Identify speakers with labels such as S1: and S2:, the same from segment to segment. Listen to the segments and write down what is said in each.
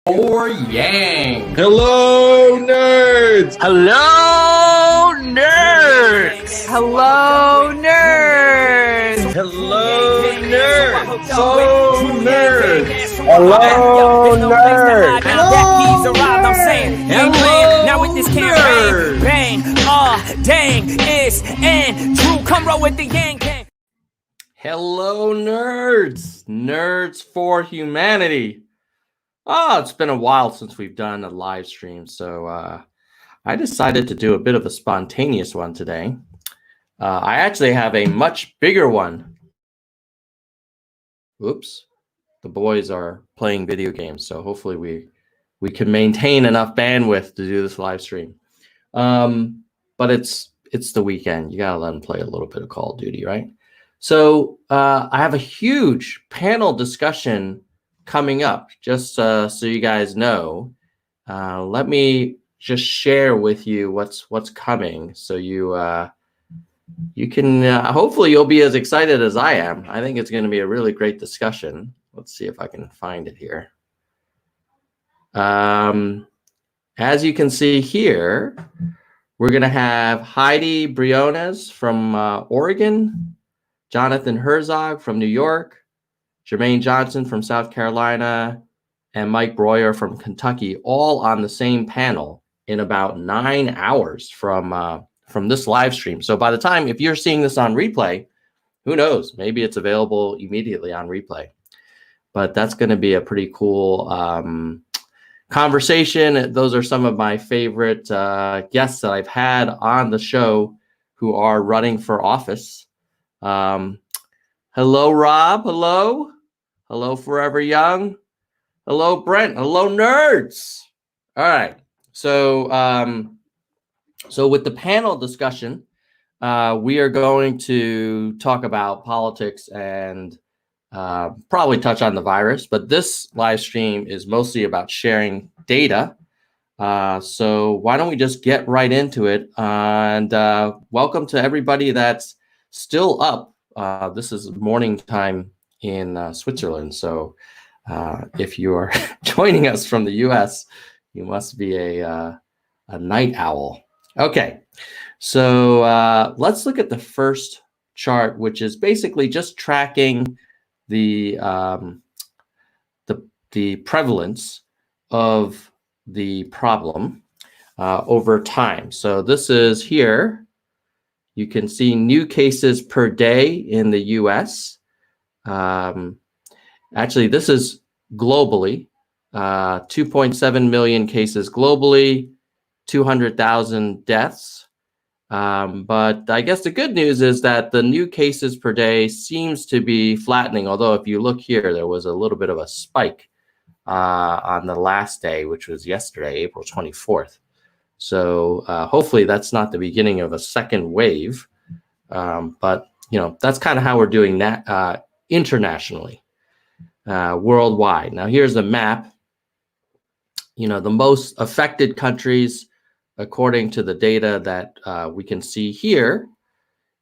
S1: Or Yang.
S2: Hello, nerds!
S3: Hello, nerds!
S4: Hello, nerds!
S2: Hello, nerds! Hello, nerds!
S4: Hello, nerds!
S3: Now with this campaign, bang, dang, it's and true. Come roll with the Yang Gang.
S1: Hello, nerds. Nerds for humanity. It's been a while since we've done a live stream, so I decided to do a bit of a spontaneous one today. I actually have a much bigger one. Oops, the boys are playing video games, so hopefully we can maintain enough bandwidth to do this live stream. But it's the weekend. You gotta let them play a little bit of Call of Duty, right? So I have a huge panel discussion coming up, just so you guys know. Let me just share with you what's coming, so you can hopefully you'll be as excited as I am. I think it's going to be a really great discussion. Let's see if I can find it here. As you can see here, we're going to have Heidi Briones from Oregon, Jonathan Herzog from New York, Jermaine Johnson from South Carolina, and Mike Breuer from Kentucky, all on the same panel in about 9 hours from this live stream. So by the time, if you're seeing this on replay, who knows? Maybe it's available immediately on replay. But that's going to be a pretty cool conversation. Those are some of my favorite guests that I've had on the show who are running for office. Hello, Rob. Hello. Hello, Forever Young. Hello, Brent. Hello, nerds. All right. So with the panel discussion, we are going to talk about politics and probably touch on the virus. But this live stream is mostly about sharing data. So why don't we just get right into it? And welcome to everybody that's still up. This is morning time in Switzerland. So if you are joining us from the US, you must be a night owl. Okay, so let's look at the first chart, which is basically just tracking the prevalence of the problem over time. So this is here. You can see new cases per day in the US. Actually, this is globally, 2.7 million cases globally, 200,000 deaths. But I guess the good news is that the new cases per day seems to be flattening. Although if you look here, there was a little bit of a spike on the last day, which was yesterday, April 24th. So hopefully that's not the beginning of a second wave. But, that's kind of how we're doing that internationally, worldwide. Now, here's the map. The most affected countries, according to the data that we can see here,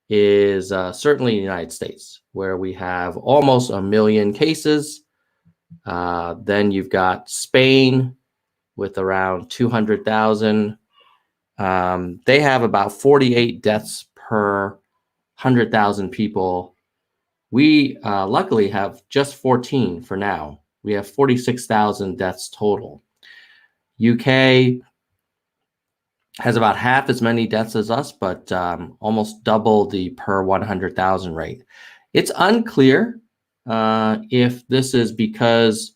S1: is certainly the United States, where we have almost 1 million cases. Then you've got Spain with around 200,000. They have about 48 deaths per 100,000 people. We luckily have just 14 for now. We have 46,000 deaths total. UK has about half as many deaths as us, but almost double the per 100,000 rate. It's unclear if this is because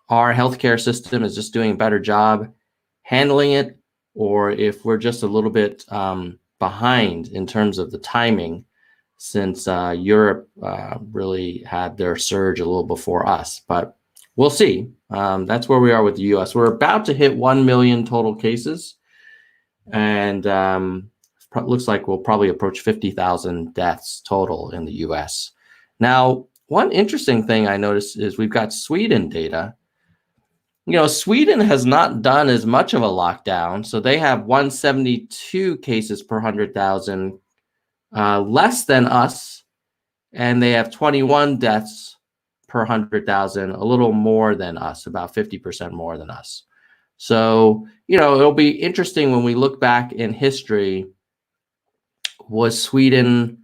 S1: our healthcare system is just doing a better job handling it, or if we're just a little bit behind in terms of the timing, since Europe really had their surge a little before us. But we'll see. That's where we are with the US. We're about to hit 1 million total cases. And looks like we'll probably approach 50,000 deaths total in the US. Now, one interesting thing I noticed is we've got Sweden data. Sweden has not done as much of a lockdown. So they have 172 cases per 100,000, less than us. And they have 21 deaths per 100,000, a little more than us, about 50% more than us. So, it'll be interesting when we look back in history. Was Sweden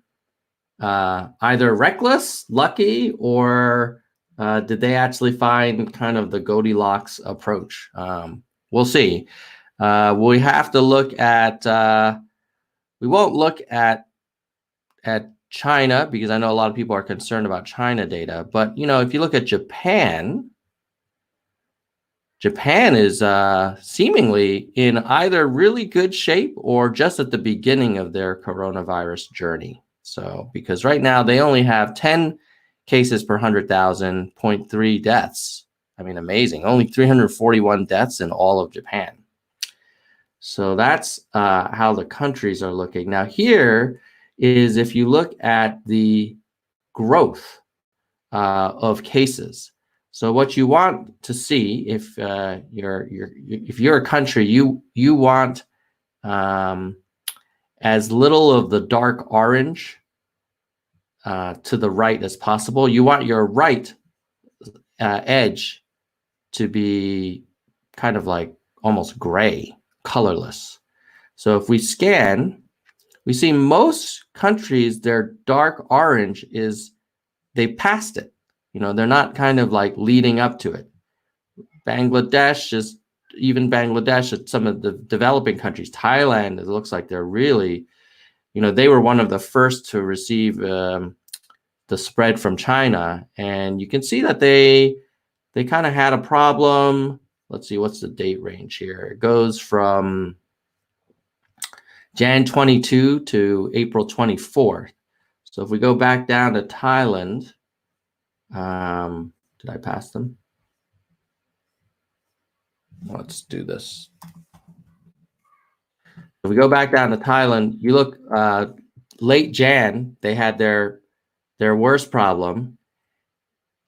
S1: either reckless, lucky, or did they actually find kind of the Goldilocks approach? We'll see. We have to look at, we won't look at China, because I know a lot of people are concerned about China data. But, if you look at Japan is seemingly in either really good shape or just at the beginning of their coronavirus journey. So, because right now they only have 10 cases per 100,000, 0.3 deaths. I mean, amazing. Only 341 deaths in all of Japan. So that's how the countries are looking. Now, here is if you look at the growth of cases. So what you want to see, if you're a country, you want as little of the dark orange to the right as possible. You want your right edge to be kind of like almost gray, colorless. So if we scan, we see most countries, their dark orange is, they passed it. They're not kind of like leading up to it. Bangladesh, some of the developing countries, Thailand, it looks like they're really, they were one of the first to receive the spread from China. And you can see that they kind of had a problem. Let's see, what's the date range here? It goes from Jan 22 to April 24th. So if we go back down to Thailand, did I pass them? Let's do this. If we go back down to Thailand, you look late Jan, they had their worst problem.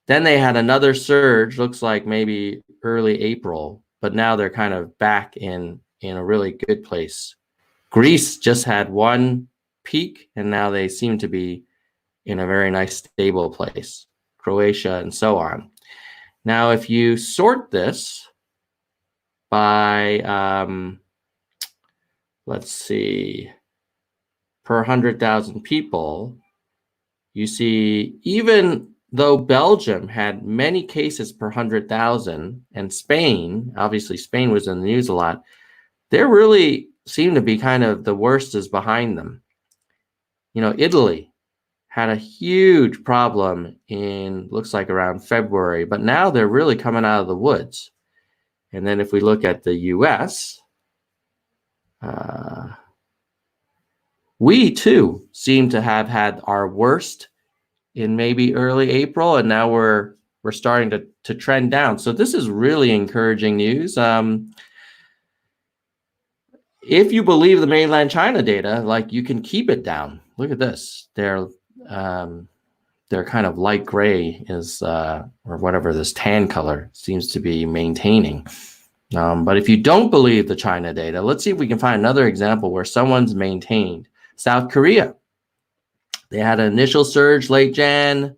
S1: Then they had another surge, looks like maybe early April, but now they're kind of back in a really good place. Greece just had one peak, and now they seem to be in a very nice, stable place. Croatia, and so on. Now, if you sort this by, let's see, per 100,000 people, you see, even though Belgium had many cases per 100,000, and Spain, obviously Spain was in the news a lot, they really seem to be kind of the worst is behind them. Italy had a huge problem in, looks like around February, but now they're really coming out of the woods. And then if we look at the US, we too seem to have had our worst in maybe early April, and now we're starting to trend down. So this is really encouraging news. If you believe the mainland China data, like, you can keep it down. Look at this. They're kind of light gray or whatever this tan color seems to be maintaining. But if you don't believe the China data, let's see if we can find another example where someone's maintained. South Korea. They had an initial surge late Jan.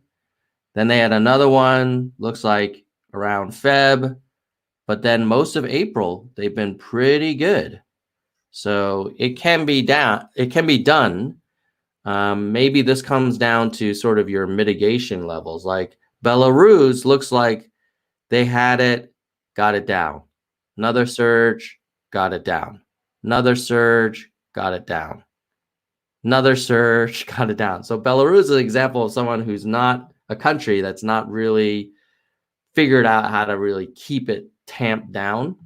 S1: Then they had another one, looks like around Feb. But then most of April, they've been pretty good. So it can be done. Maybe this comes down to sort of your mitigation levels. Like Belarus looks like they had it, got it down. Another surge, got it down. Another surge, got it down. Another surge, got it down. So Belarus is an example of someone who's not a country that's not really figured out how to really keep it tamped down.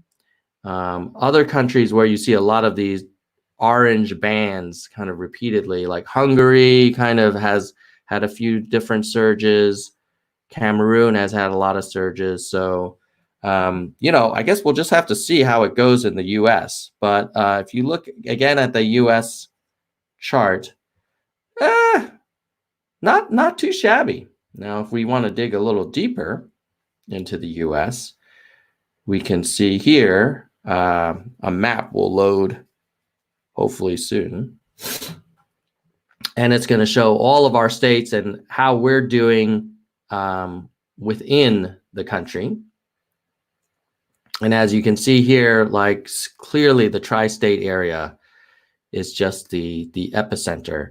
S1: Other countries where you see a lot of these orange bands kind of repeatedly, like Hungary kind of has had a few different surges. Cameroon has had a lot of surges. So, I guess we'll just have to see how it goes in the US. But if you look again at the US chart, not too shabby. Now, if we want to dig a little deeper into the US, we can see here a map will load hopefully soon. And it's going to show all of our states and how we're doing within the country. And as you can see here, like clearly the tri-state area is just the epicenter.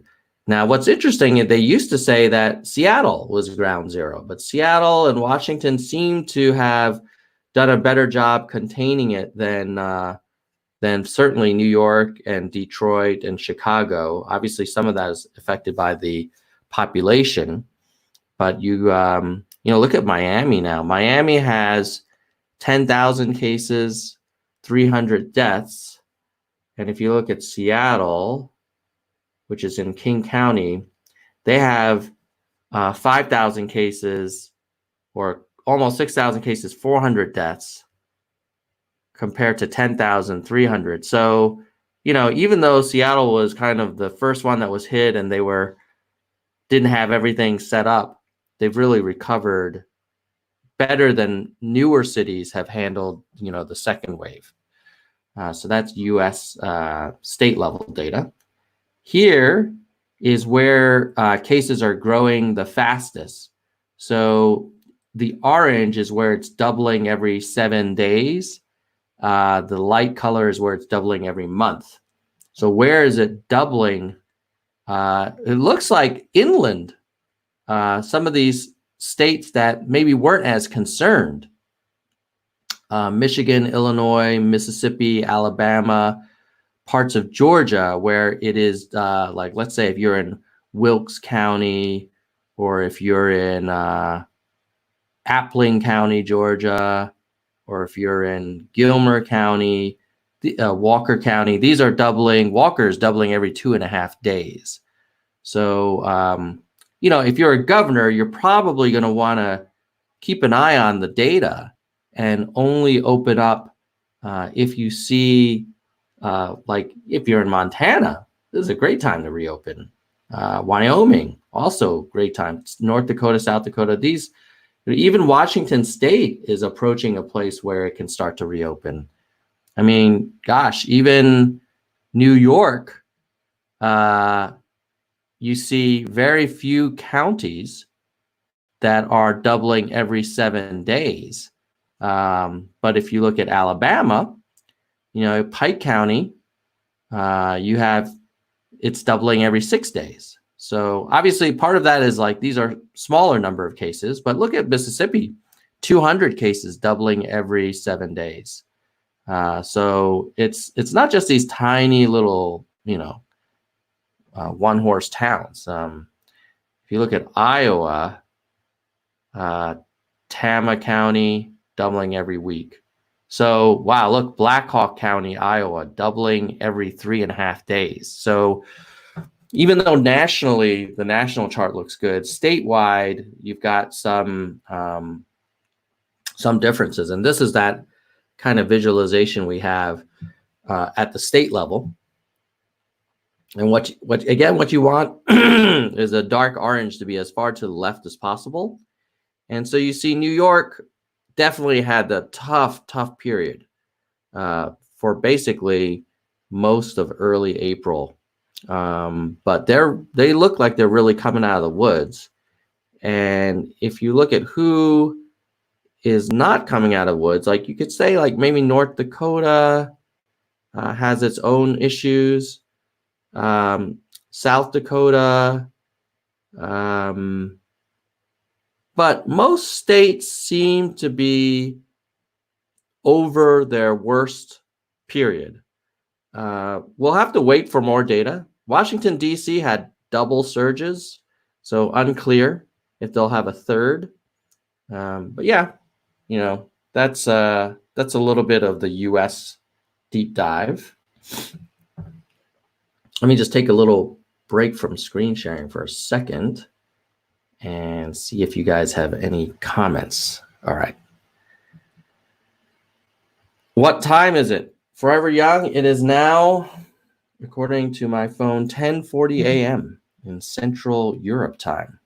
S1: Now, what's interesting is they used to say that Seattle was ground zero, but Seattle and Washington seem to have done a better job containing it than certainly New York and Detroit and Chicago. Obviously, some of that is affected by the population, but you look at Miami now. Miami has 10,000 cases, 300 deaths, and if you look at Seattle, which is in King County, they have 5,000 cases, or almost 6,000 cases, 400 deaths, compared to 10,300. So, even though Seattle was kind of the first one that was hit and they didn't have everything set up, they've really recovered better than newer cities have handled, the second wave. So that's U.S. State level data. Here is where cases are growing the fastest. So the orange is where it's doubling every 7 days. The light color is where it's doubling every month. So where is it doubling? It looks like inland. Some of these states that maybe weren't as concerned. Michigan, Illinois, Mississippi, Alabama, parts of Georgia, where it is like, let's say if you're in Wilkes County, or if you're in Appling County, Georgia, or if you're in Gilmer County, Walker County, these are doubling. Walker is doubling every 2.5 days. So, if you're a governor, you're probably going to want to keep an eye on the data and only open up if you see, like if you're in Montana, this is a great time to reopen. Wyoming, also great time. North Dakota, South Dakota, even Washington State is approaching a place where it can start to reopen. I mean, gosh, even New York, you see very few counties that are doubling every 7 days. But if you look at Alabama, Pike County, it's doubling every 6 days. So obviously part of that is like, these are smaller number of cases, but look at Mississippi, 200 cases doubling every 7 days. So it's not just these tiny little, one horse towns. If you look at Iowa, Tama County doubling every week. So, wow, look, Black Hawk County, Iowa, doubling every 3.5 days. So even though nationally, the national chart looks good, statewide, you've got some differences. And this is that kind of visualization we have at the state level. And what you want is a dark orange to be as far to the left as possible. And so you see New York definitely had the tough period for basically most of early April. But they look like they're really coming out of the woods. And if you look at who is not coming out of the woods, like you could say like maybe North Dakota has its own issues. South Dakota, but most states seem to be over their worst period. We'll have to wait for more data. Washington, D.C. had double surges, so unclear if they'll have a third. But yeah, that's a little bit of the U.S. deep dive. Let me just take a little break from screen sharing for a second and see if you guys have any comments. All right. What time is it? Forever Young, it is now, according to my phone, 10:40 a.m. in Central Europe time.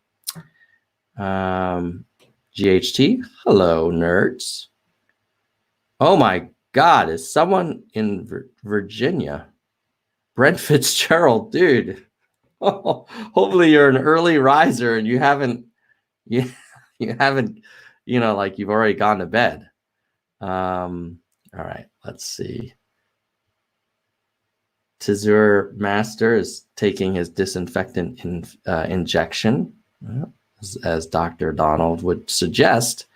S1: GHT, hello, nerds. Oh my God, is someone in Virginia? Brent Fitzgerald, dude. Oh, hopefully you're an early riser and you haven't like you've already gone to bed. All right, let's see. Tizur Master is taking his disinfectant injection, as Dr. Donald would suggest.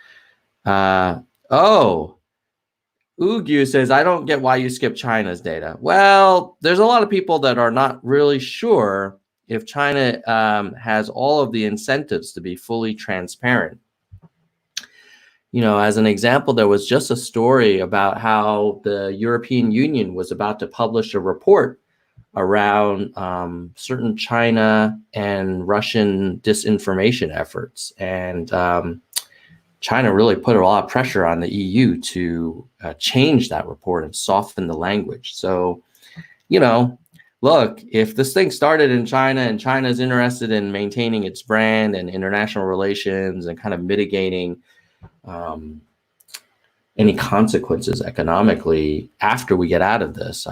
S1: Ugyu says, I don't get why you skip China's data. Well, there's a lot of people that are not really sure if China has all of the incentives to be fully transparent. As an example, there was just a story about how the European Union was about to publish a report around certain China and Russian disinformation efforts. And China really put a lot of pressure on the EU to change that report and soften the language. So, look, if this thing started in China and China is interested in maintaining its brand and international relations and kind of mitigating any consequences economically after we get out of this,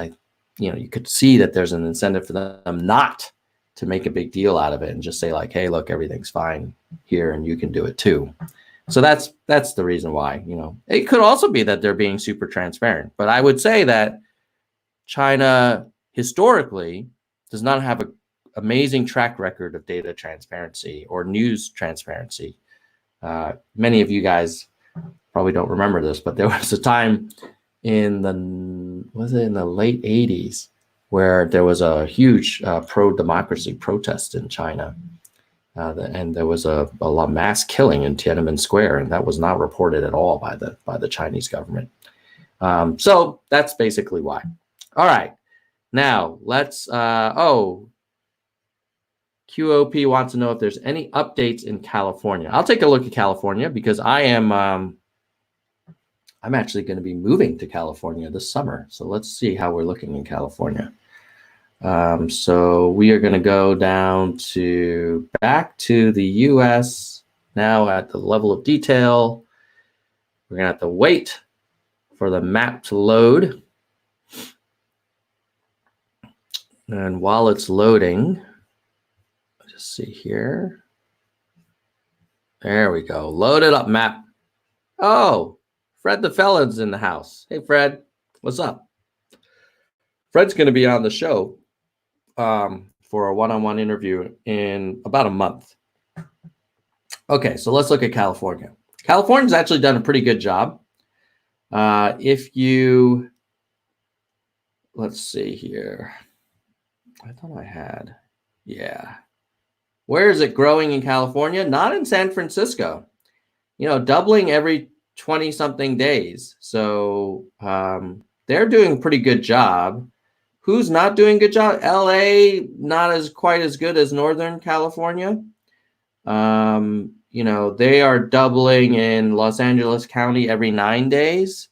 S1: you could see that there's an incentive for them not to make a big deal out of it and just say like, hey, look, everything's fine here and you can do it too. So that's the reason why. It could also be that they're being super transparent, but I would say that China historically does not have an amazing track record of data transparency or news transparency. Many of you guys probably don't remember this, but there was a time in the late 80s where there was a huge pro-democracy protest in China. And there was a lot mass killing in Tiananmen Square, and that was not reported at all by the Chinese government. So that's basically why. All right, now let's. QOP wants to know if there's any updates in California. I'll take a look at California because I'm actually going to be moving to California this summer. So let's see how we're looking in California. So we are going to go back to the US now at the level of detail. We're going to have to wait for the map to load. And while it's loading, let's just see here. There we go. Load it up, map. Oh, Fred the Felon's in the house. Hey, Fred, what's up? Fred's going to be on the show for a one-on-one interview in about a month. Okay, so let's look at California. California's actually done a pretty good job. Let's see here. I thought I had, yeah. Where is it growing in California? Not in San Francisco. Doubling every 20-something days. So they're doing a pretty good job. Who's not doing a good job? LA, not quite as good as Northern California. They are doubling in Los Angeles County every 9 days.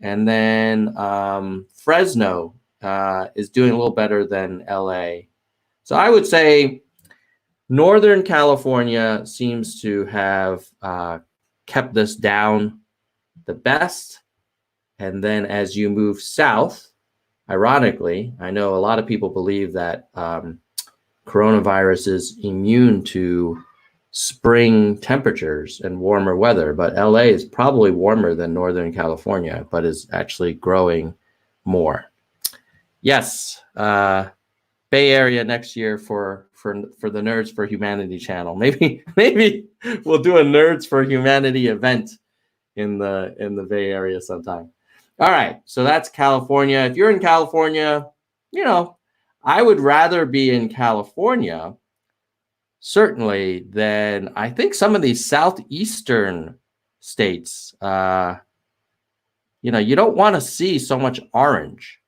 S1: And then Fresno is doing a little better than LA. So I would say Northern California seems to have kept this down the best. And then as you move south, ironically, I know a lot of people believe that coronavirus is immune to spring temperatures and warmer weather, but LA is probably warmer than Northern California, but is actually growing more. Yes, Bay Area next year for the Nerds for Humanity channel. Maybe we'll do a Nerds for Humanity event in the Bay Area sometime. All right, so that's California. If you're in California, I would rather be in California, certainly, than I think some of these southeastern states. You don't want to see so much orange.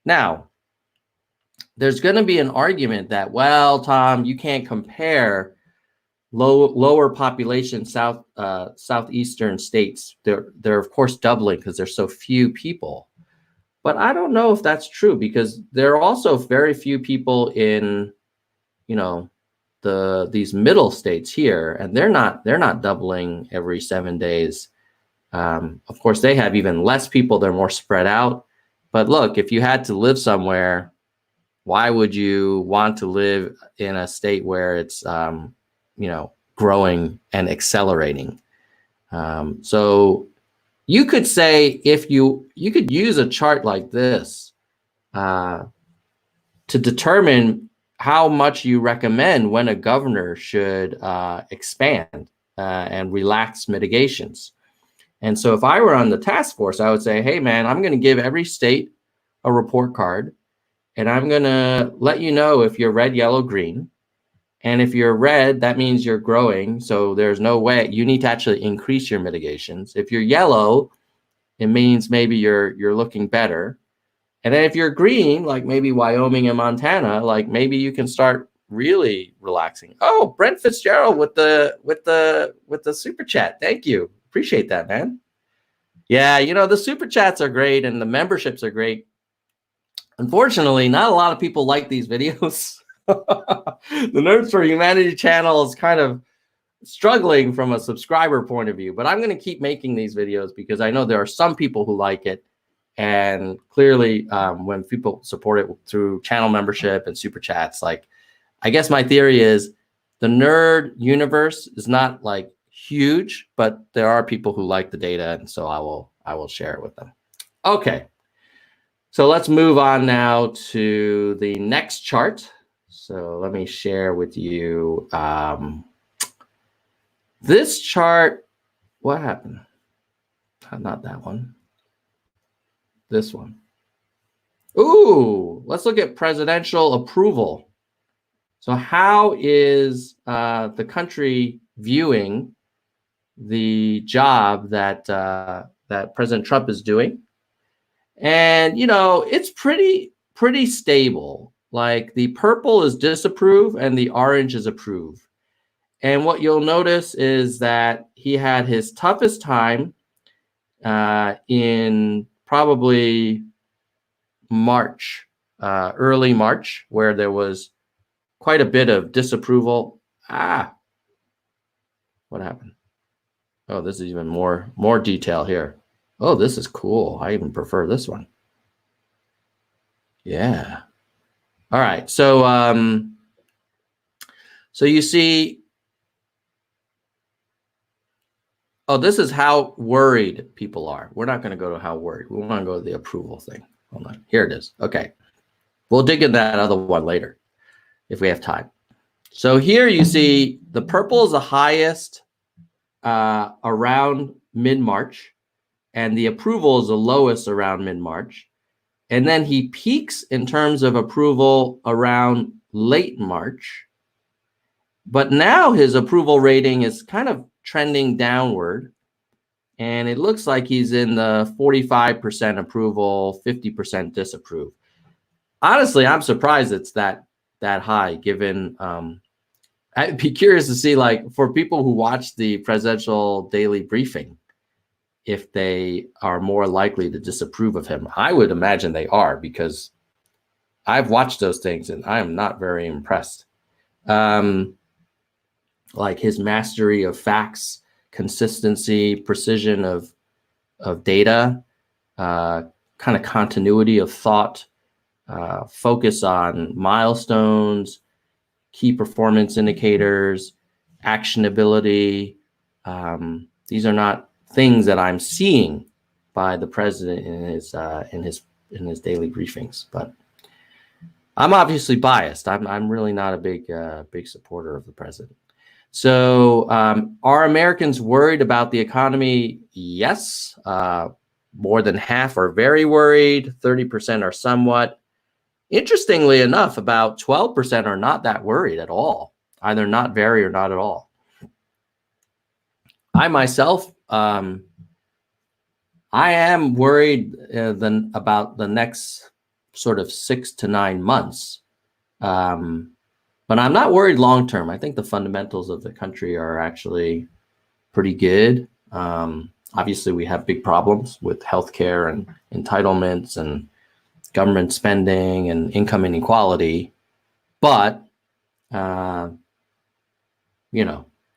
S1: Now, there's going to be an argument that, well, Tom, you can't compare lower population southeastern states. They're of course doubling because there's so few people. But I don't know if that's true, because there are also very few people in, these middle states here, and they're not doubling every 7 days. Of course, they have even less people. They're more spread out. But look, if you had to live somewhere, why would you want to live in a state where it's growing and accelerating? So you could say if you could use a chart like this to determine how much you recommend when a governor should expand and relax mitigations. And so if I were on the task force, I would say, hey, man, I'm going to give every state a report card, and I'm going to let you know if you're red, yellow, green. And if you're red, that means you're growing. So there's no way you need to actually increase your mitigations. If you're yellow, it means maybe you're looking better. And then if you're green, like maybe Wyoming and Montana, like maybe you can start really relaxing. Oh, Brent Fitzgerald with the super chat. Thank you. Appreciate that, man. Yeah, the super chats are great and the memberships are great. Unfortunately, not a lot of people like these videos. The Nerds for Humanity channel is kind of struggling from a subscriber point of view, but I'm going to keep making these videos because I know there are some people who like it. And clearly, when people support it through channel membership and super chats, like, I guess my theory is the nerd universe is not like huge, but there are people who like the data, and so I will share it with them. Okay, so let's move on now to the next chart. So let me share with you this chart. What happened? Not that one. This one. Ooh, let's look at presidential approval. So how is the country viewing the job that that President Trump is doing? And it's pretty stable. Like the purple is disapprove and the orange is approve. And what you'll notice is that he had his toughest time in probably March, early March, where there was quite a bit of disapproval. What happened? Oh, this is even more detail here. Oh, this is cool. I even prefer this one. Yeah. All right. So so you see, oh, this is how worried people are. We're not going to go to how worried. We want to go to the approval thing. Hold on. Here it is. Okay. We'll dig in that other one later if we have time. So here you see the purple is the highest around mid-March, and the approval is the lowest around mid-March. And then he peaks in terms of approval around late March. But now his approval rating is kind of trending downward. And it looks like he's in the 45% approval, 50% disapprove. Honestly, I'm surprised it's that high, given I'd be curious to see, like, for people who watch the presidential daily briefing, if they are more likely to disapprove of him. I would imagine they are, because I've watched those things and I am not very impressed. Like his mastery of facts, consistency, precision of data, kind of continuity of thought, focus on milestones, key performance indicators, actionability. These are not things that I'm seeing by the president in his daily briefings, but I'm obviously biased. I'm really not a big supporter of the president. So are Americans worried about the economy? Yes. More than half are very worried. 30% are somewhat. Interestingly enough, about 12% are not that worried at all, either not very or not at all. I myself, I am worried about the next sort of 6 to 9 months. But I'm not worried long term. I think the fundamentals of the country are actually pretty good. Obviously, we have big problems with healthcare and entitlements and government spending and income inequality. But,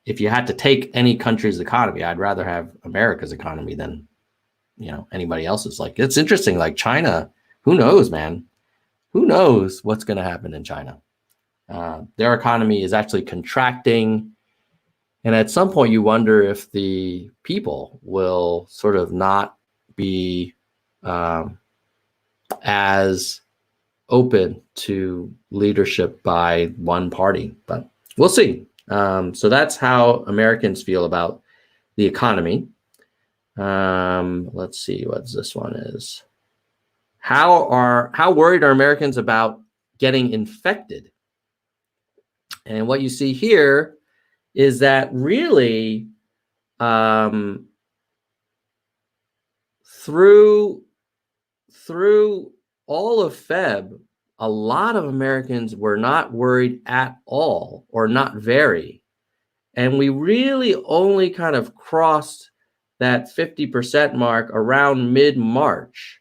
S1: if you had to take any country's economy, I'd rather have America's economy than, anybody else's. Like, it's interesting, like China, who knows, man? Who knows what's going to happen in China? Their economy is actually contracting. And at some point, you wonder if the people will sort of not be as open to leadership by one party, but we'll see. So that's how Americans feel about the economy. Let's see what this one is. How worried are Americans about getting infected? And what you see here is that really through all of Feb, a lot of Americans were not worried at all or not very. And we really only kind of crossed that 50% mark around mid-March.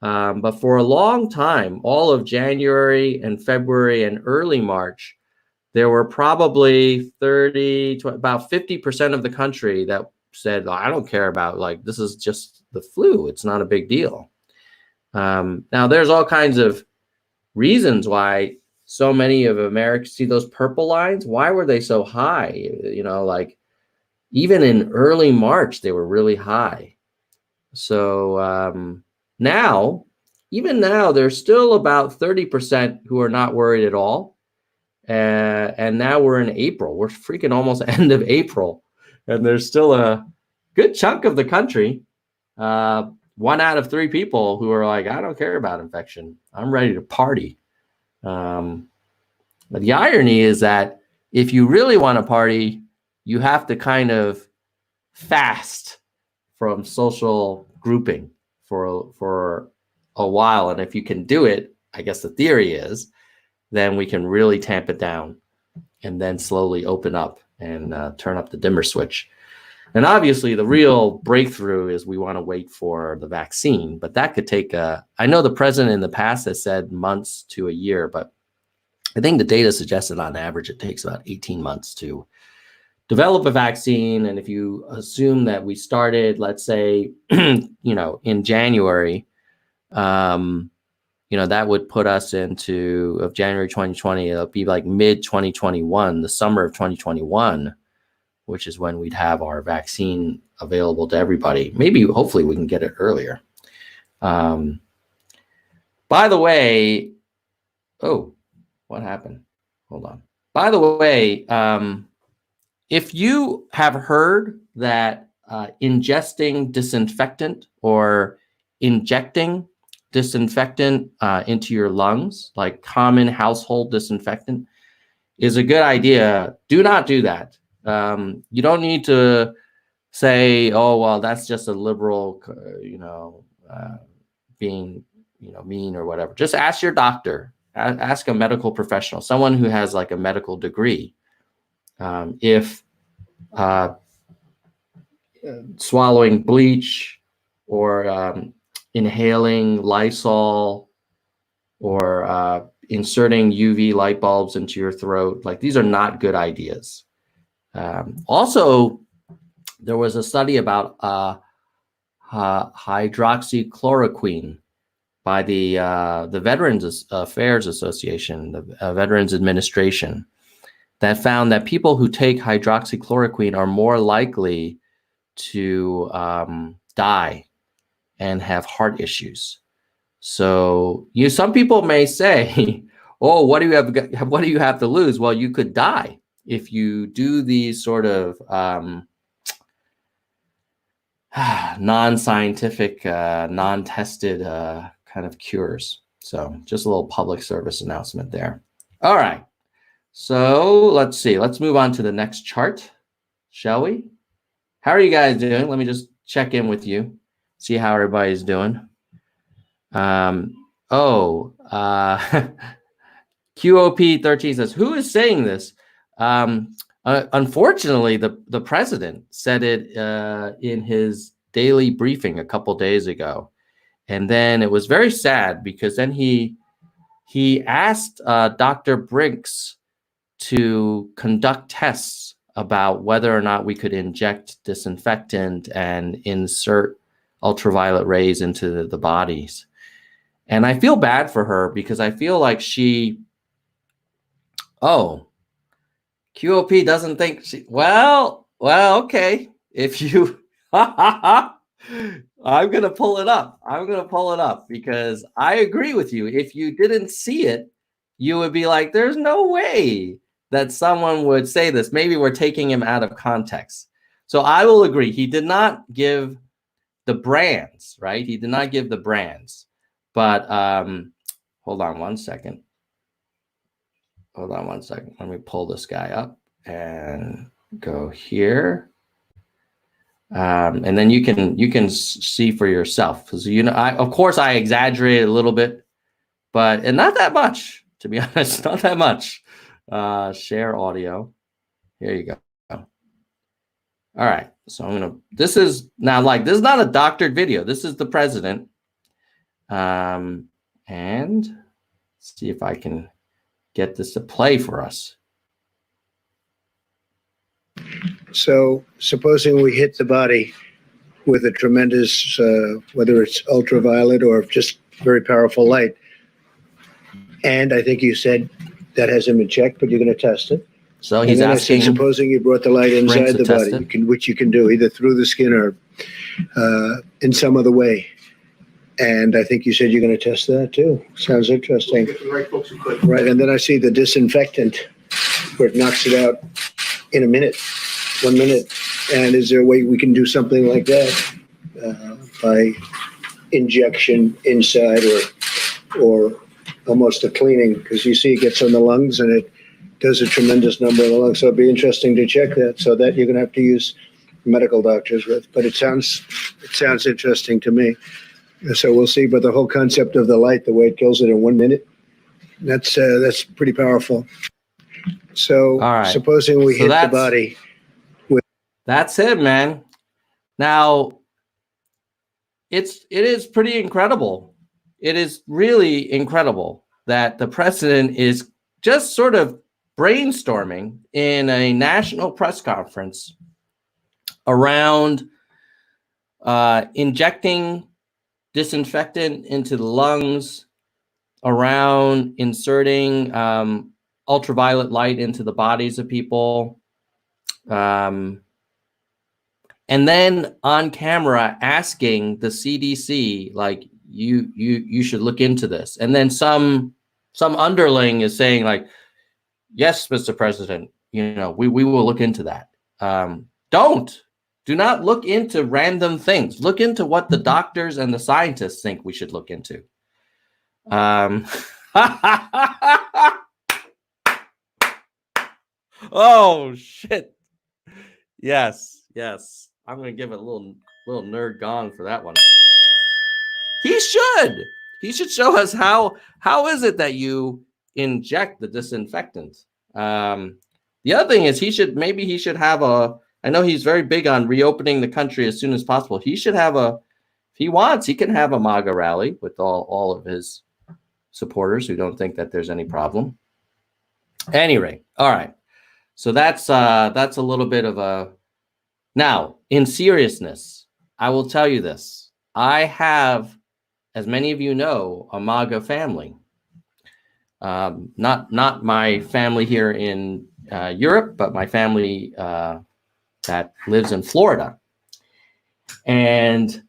S1: But for a long time, all of January and February and early March, there were probably about 50% of the country that said, I don't care about, like, this is just the flu. It's not a big deal. Now, there's all kinds of reasons why so many of Americans, see those purple lines? Why were they so high? You know, like even in early March, they were really high. So even now, there's still about 30% who are not worried at all. And now we're in April. We're freaking almost end of April. And there's still a good chunk of the country, 1 out of 3 people who are like, I don't care about infection. I'm ready to party. But the irony is that if you really want to party, you have to kind of fast from social grouping for a while. And if you can do it, I guess the theory is, then we can really tamp it down and then slowly open up and turn up the dimmer switch. And obviously, the real breakthrough is we want to wait for the vaccine, but that could take I know the president in the past has said months to a year, but I think the data suggested on average it takes about 18 months to develop a vaccine. And if you assume that we started, let's say, in January, that would put us into of January 2020, it'll be like mid 2021, the summer of 2021, which is when we'd have our vaccine available to everybody. Maybe, hopefully we can get it earlier. By the way, what happened? Hold on. By the way, if you have heard that ingesting disinfectant or injecting disinfectant into your lungs, like common household disinfectant, is a good idea, do not do that. You don't need to say, oh, well, that's just a liberal, being, mean or whatever. Just ask your doctor, ask a medical professional, someone who has like a medical degree, if swallowing bleach or inhaling Lysol or inserting UV light bulbs into your throat, like these are not good ideas. Also, there was a study about hydroxychloroquine by the Veterans Affairs Association, the Veterans Administration, that found that people who take hydroxychloroquine are more likely to die and have heart issues. So some people may say, oh, what do you have to lose? Well, you could die if you do these sort of non-scientific, non-tested kind of cures. So just a little public service announcement there. All right. So let's see. Let's move on to the next chart, shall we? How are you guys doing? Let me just check in with you, see how everybody's doing. QOP13 says, who is saying this? Unfortunately, the president said it in his daily briefing a couple days ago. And then it was very sad because then he asked Dr. Brinks to conduct tests about whether or not we could inject disinfectant and insert ultraviolet rays into the bodies. And I feel bad for her because I feel like QOP doesn't think well, okay. If you I'm gonna pull it up. I'm gonna pull it up because I agree with you. If you didn't see it, you would be like, there's no way that someone would say this. Maybe we're taking him out of context. So I will agree. He did not give the brands, right? He did not give the brands. But hold on one second. Hold on one second. Let me pull this guy up and go here. And then you can see for yourself, because of course I exaggerated a little bit, and not that much, to be honest, not that much. Share audio. Here you go. All right, so this is not a doctored video. This is the president. And see if I can get this to play for us.
S5: So supposing we hit the body with a tremendous, whether it's ultraviolet or just very powerful light, and I think you said that hasn't been checked, but you're going to test it.
S1: So he's asking,
S5: supposing you brought the light inside the body, which you can do either through the skin or in some other way. And I think you said you're going to test that too. Sounds interesting. Right, and then I see the disinfectant where it knocks it out in a minute. 1 minute. And is there a way we can do something like that by injection inside or almost a cleaning? Because you see it gets on the lungs and it does a tremendous number of the lungs. So it'd be interesting to check that. So that you're going to have to use medical doctors with. But it sounds interesting to me. So we'll see. But the whole concept of the light, the way it kills it in 1 minute, that's pretty powerful. So supposing we hit the body.
S1: That's it, man. Now, it is pretty incredible. It is really incredible that the president is just sort of brainstorming in a national press conference around injecting disinfectant into the lungs, around inserting ultraviolet light into the bodies of people. And then on camera asking the CDC, like, you should look into this. And then some underling is saying, like, yes, Mr. President, we will look into that. Do not look into random things. Look into what the doctors and the scientists think we should look into. Oh, shit. Yes. I'm going to give it a little nerd gong for that one. He should show us how is it that you inject the disinfectant. The other thing is he should have I know he's very big on reopening the country as soon as possible. He should have if he wants, he can have a MAGA rally with all of his supporters who don't think that there's any problem. Anyway, all right. So that's a little bit of a. Now, in seriousness, I will tell you this. I have, as many of you know, a MAGA family. Not my family here in Europe, but my family that lives in Florida. And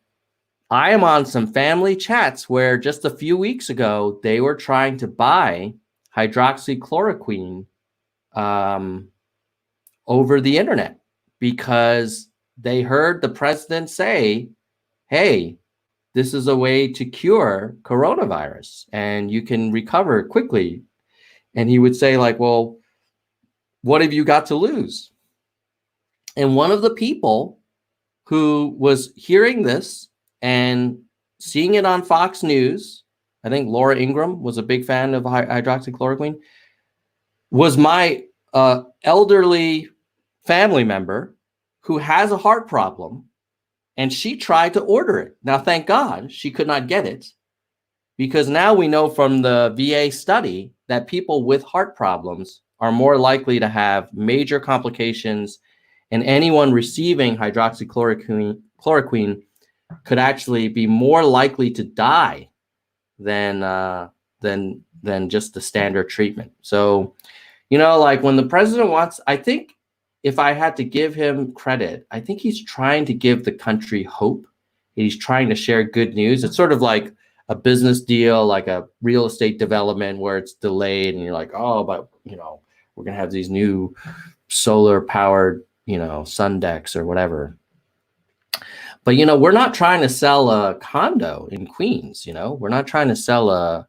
S1: I am on some family chats where just a few weeks ago, they were trying to buy hydroxychloroquine over the internet, because they heard the president say, hey, this is a way to cure coronavirus and you can recover quickly. And he would say, like, well, what have you got to lose? And one of the people who was hearing this and seeing it on Fox News, I think Laura Ingraham was a big fan of hydroxychloroquine, was my elderly family member who has a heart problem, and she tried to order it. Now, thank God she could not get it, because now we know from the VA study that people with heart problems are more likely to have major complications, and anyone receiving hydroxychloroquine could actually be more likely to die than just the standard treatment. So You know, like when the president wants, I think if I had to give him credit, I think he's trying to give the country hope. He's trying to share good news. It's sort of like a business deal, like a real estate development where it's delayed and you're like, oh, but you know, we're going to have these new solar powered, you know, sun decks or whatever. But, you know, we're not trying to sell a condo in Queens, you know, we're not trying to sell a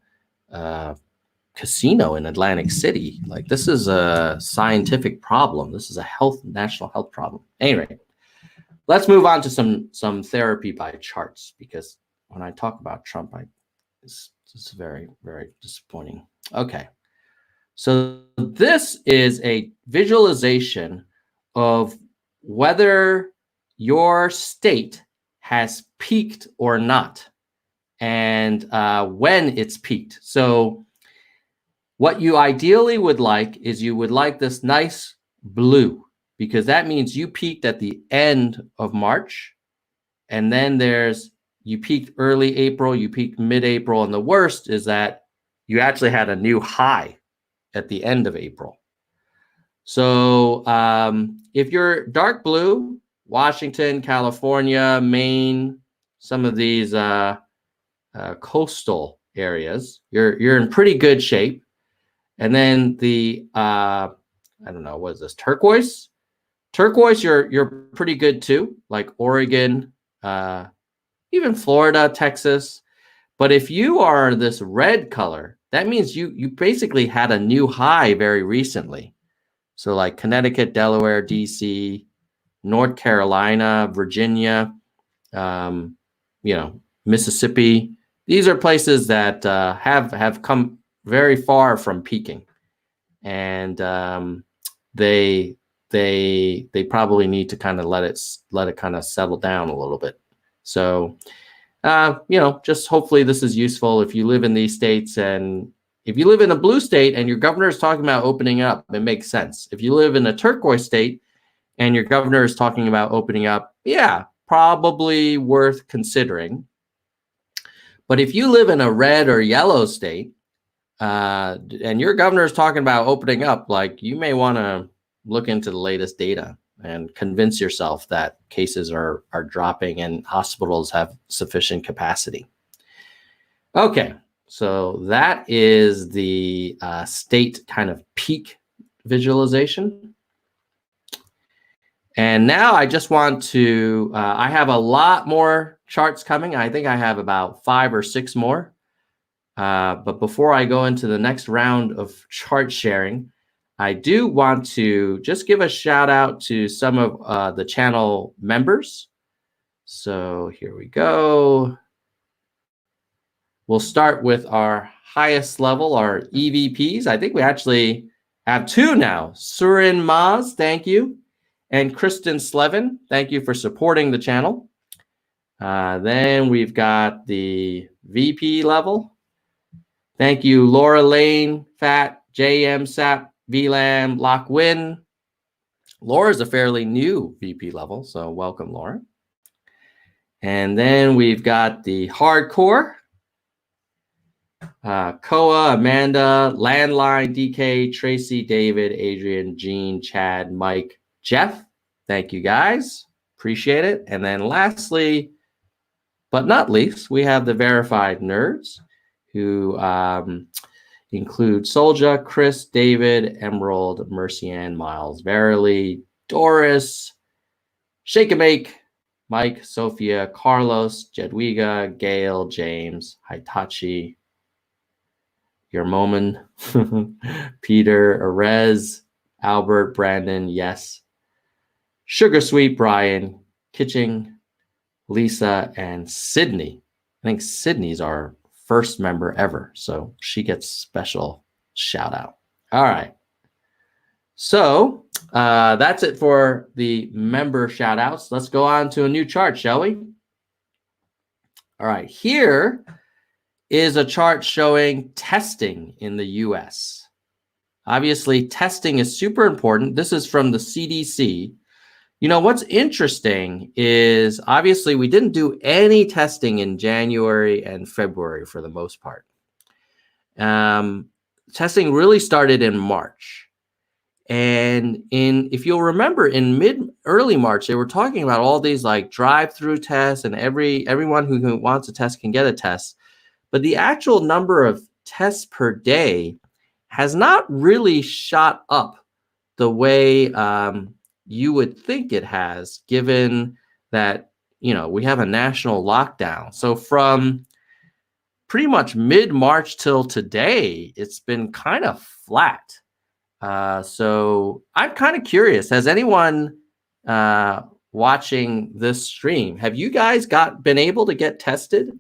S1: casino in Atlantic City. Like, this is a scientific problem. This is a national health problem. Anyway, let's move on to some therapy by charts, because when I talk about Trump, it's very, very disappointing. Okay. So this is a visualization of whether your state has peaked or not, and when it's peaked. So what you ideally would like is you would like this nice blue, because that means you peaked at the end of March, and then you peaked early April, you peaked mid-April, and the worst is that you actually had a new high at the end of April. So if you're dark blue, Washington, California, Maine, some of these coastal areas, you're in pretty good shape. And then the I don't know, what is this, turquoise? Turquoise, you're pretty good too, like Oregon, even Florida, Texas. But if you are this red color, that means you basically had a new high very recently. So like Connecticut, Delaware, DC, North Carolina, Virginia, you know, Mississippi. These are places that have come very far from peaking, and they probably need to kind of let it kind of settle down a little bit. So you know, just hopefully this is useful if you live in these states. And if you live in a blue state and your governor is talking about opening up, it makes sense. If you live in a turquoise state and your governor is talking about opening up, yeah, probably worth considering. But if you live in a red or yellow state and your governor is talking about opening up, like, you may want to look into the latest data and convince yourself that cases are dropping and hospitals have sufficient capacity. Okay, so that is the state kind of peak visualization. And now I just want to, I have a lot more charts coming. I think I have about 5 or 6 more. But before I go into the next round of chart sharing, I do want to just give a shout out to some of the channel members. So here we go. We'll start with our highest level, our EVPs. I think we actually have 2 now. Surin Maz, thank you. And Kristen Slevin, thank you for supporting the channel. Then we've got the VP level. Thank you, Laura Lane, Fat, JM Sap, VLAM, Lock Win. Laura's a fairly new VP level, so welcome, Laura. And then we've got the hardcore. Koa, Amanda, Landline, DK, Tracy, David, Adrian, Gene, Chad, Mike, Jeff. Thank you, guys. Appreciate it. And then lastly, but not least, we have the verified nerds, who include Solja, Chris, David, Emerald, Mercy Ann, Miles, Verily, Doris, Shake and Make, Mike, Sophia, Carlos, Jedwiga, Gail, James, Hitachi, Your Moment, Peter, Arez, Albert, Brandon, Yes, Sugar Sweet, Brian, Kitching, Lisa, and Sydney. I think Sydney's our first member ever, so she gets special shout out. All right. So that's it for the member shout outs. Let's go on to a new chart, shall we? All right. Here is a chart showing testing in the US. Obviously, testing is super important. This is from the CDC. You know, what's interesting is obviously we didn't do any testing in January and February for the most part. Testing really started in March. And if you'll remember, in early March, they were talking about all these like drive-through tests, and everyone who wants a test can get a test. But the actual number of tests per day has not really shot up the way you would think it has, given that, we have a national lockdown. So from pretty much mid-March till today, it's been kind of flat. So I'm kind of curious, has anyone watching this stream, have you guys been able to get tested?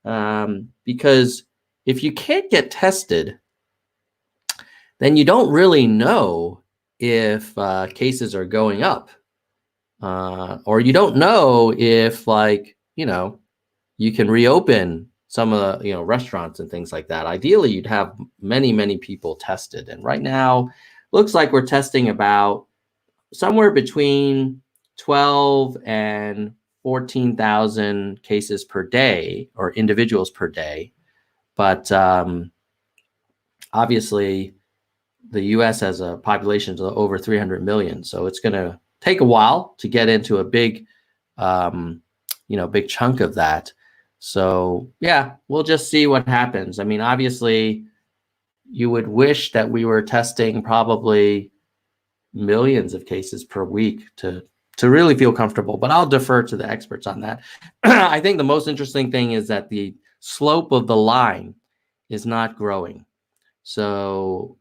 S1: Because if you can't get tested, then you don't really know if cases are going up, or you don't know if, you can reopen some of the restaurants and things like that. Ideally, you'd have many people tested, and right now looks like we're testing about somewhere between 12 and 14,000 cases per day, or individuals per day. But obviously the US has a population of over 300 million, so it's going to take a while to get into a big big chunk of that. So yeah, we'll just see what happens. I mean, obviously you would wish that we were testing probably millions of cases per week to really feel comfortable, but I'll defer to the experts on that. I think the most interesting thing is that the slope of the line is not growing. So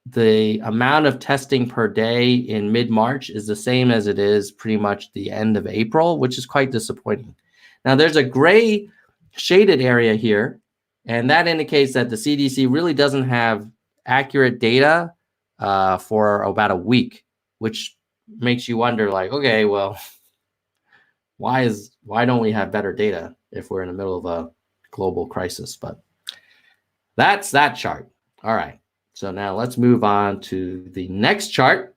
S1: the amount of testing per day in mid-March is the same as it is pretty much the end of April, which is quite disappointing. Now, there's a gray shaded area here, and that indicates that the CDC really doesn't have accurate data for about a week, which makes you wonder, like, okay, well, why don't we have better data if we're in the middle of a global crisis? But that's that chart. All right. So now let's move on to the next chart,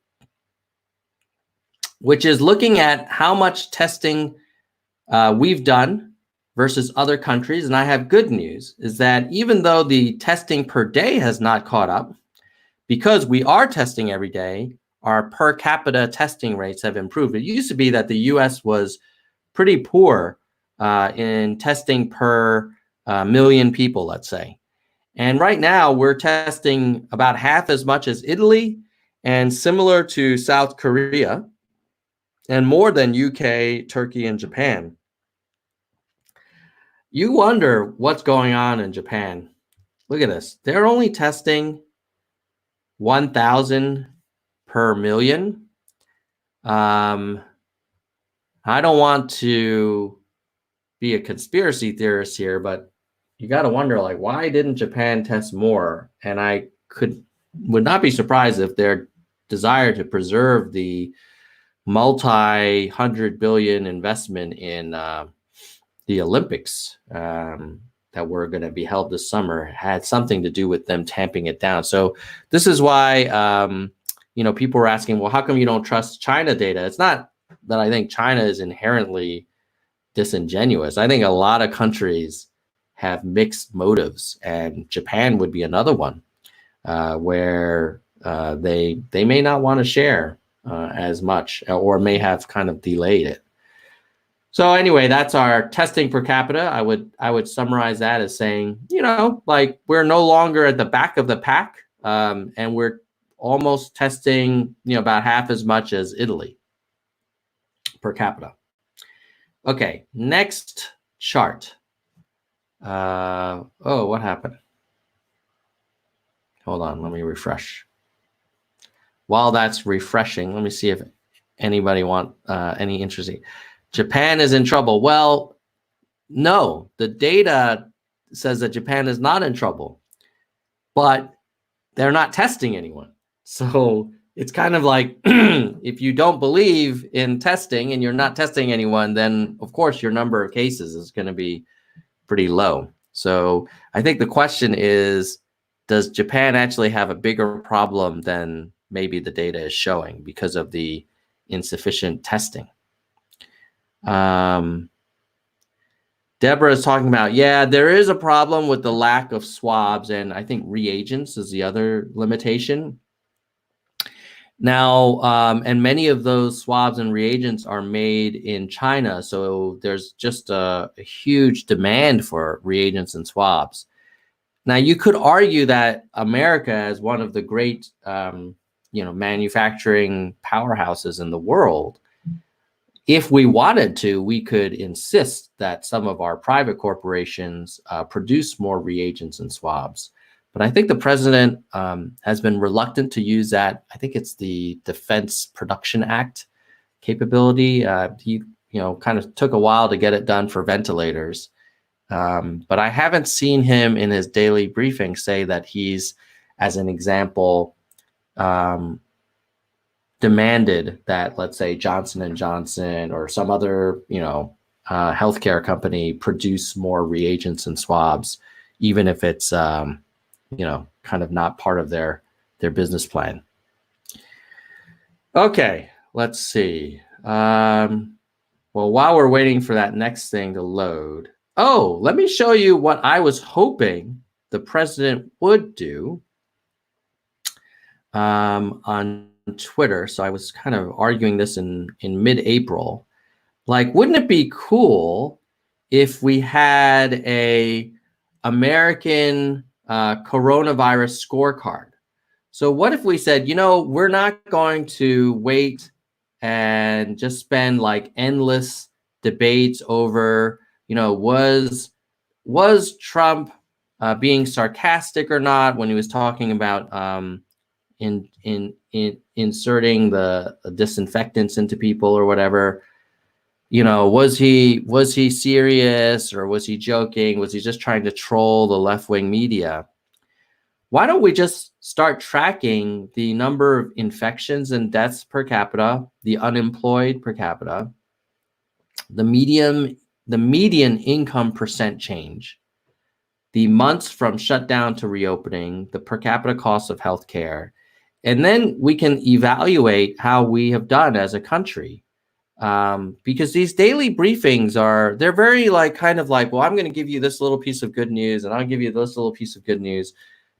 S1: which is looking at how much testing we've done versus other countries. And I have good news, is that even though the testing per day has not caught up, because we are testing every day, our per capita testing rates have improved. It used to be that the US was pretty poor in testing per million people, let's say. And right now we're testing about half as much as Italy, and similar to South Korea, and more than UK, Turkey, and Japan. You wonder what's going on in Japan. Look at this. They're only testing 1,000 per million. I don't want to be a conspiracy theorist here, but you got to wonder, like, why didn't Japan test more? And I would not be surprised if their desire to preserve the multi-hundred billion investment in the Olympics that were going to be held this summer had something to do with them tamping it down. So this is why people were asking, well, how come you don't trust China data? It's not that I think China is inherently disingenuous. I think a lot of countries have mixed motives, and Japan would be another one where they may not want to share as much, or may have kind of delayed it. So anyway, that's our testing per capita. I would summarize that as saying, like, we're no longer at the back of the pack, and we're almost testing, about half as much as Italy per capita. Okay, next chart. What happened? Hold on, let me refresh. While that's refreshing, let me see if anybody want any interesting. Japan is in trouble. Well, no, the data says that Japan is not in trouble, but they're not testing anyone. So it's kind of like, if you don't believe in testing and you're not testing anyone, then of course your number of cases is going to be pretty low. So I think the question is, does Japan actually have a bigger problem than maybe the data is showing because of the insufficient testing? Deborah is talking about, yeah, there is a problem with the lack of swabs, and I think reagents is the other limitation. Now, and many of those swabs and reagents are made in China. So there's just a huge demand for reagents and swabs. Now, you could argue that America, as one of the great, manufacturing powerhouses in the world, if we wanted to, we could insist that some of our private corporations produce more reagents and swabs. But I think the president has been reluctant to use that. I think it's the Defense Production Act capability. He, kind of took a while to get it done for ventilators. But I haven't seen him in his daily briefing say that he's, as an example, demanded that, let's say, Johnson and Johnson or some other, healthcare company produce more reagents and swabs, even if it's, kind of not part of their business plan. Okay, let's see. Well, while we're waiting for that next thing to load, let me show you what I was hoping the president would do on Twitter. So I was kind of arguing this in mid-April. Like, wouldn't it be cool if we had a American coronavirus scorecard? So what if we said, we're not going to wait and just spend like endless debates over, was Trump being sarcastic or not when he was talking about inserting the disinfectants into people or whatever? Was he serious, or was he joking? Was he just trying to troll the left-wing media? Why don't we just start tracking the number of infections and deaths per capita, the unemployed per capita, the median income percent change, the months from shutdown to reopening, the per capita cost of healthcare, and then we can evaluate how we have done as a country. Because these daily briefings they're very kind of like, well, I'm going to give you this little piece of good news and I'll give you this little piece of good news.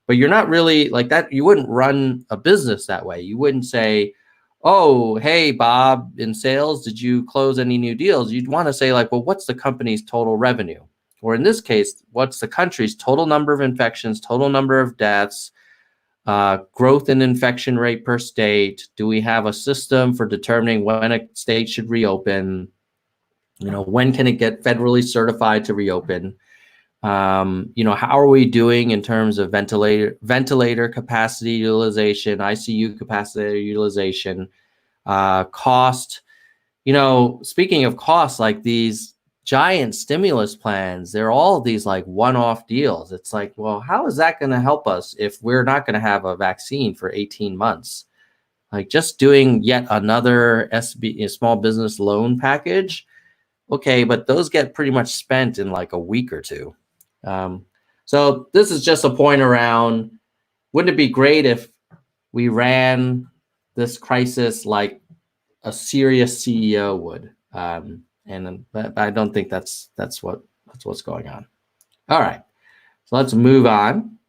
S1: But you're not really like that. You wouldn't run a business that way. You wouldn't say, oh, hey, Bob, in sales, did you close any new deals? You'd want to say like, well, what's the company's total revenue? Or in this case, what's the country's total number of infections, total number of deaths, growth in infection rate per state? Do we have a system for determining when a state should reopen? When can it get federally certified to reopen? How are we doing in terms of ventilator capacity utilization, ICU capacity utilization, cost? Speaking of costs, like these giant stimulus plans, they're all these like one-off deals. It's like, well, how is that going to help us if we're not going to have a vaccine for 18 months? Like just doing yet another small business loan package. Okay, but those get pretty much spent in like a week or two. So this is just a point around, wouldn't it be great if we ran this crisis like a serious CEO would? And I don't think that's what's going on. All right, so let's move on.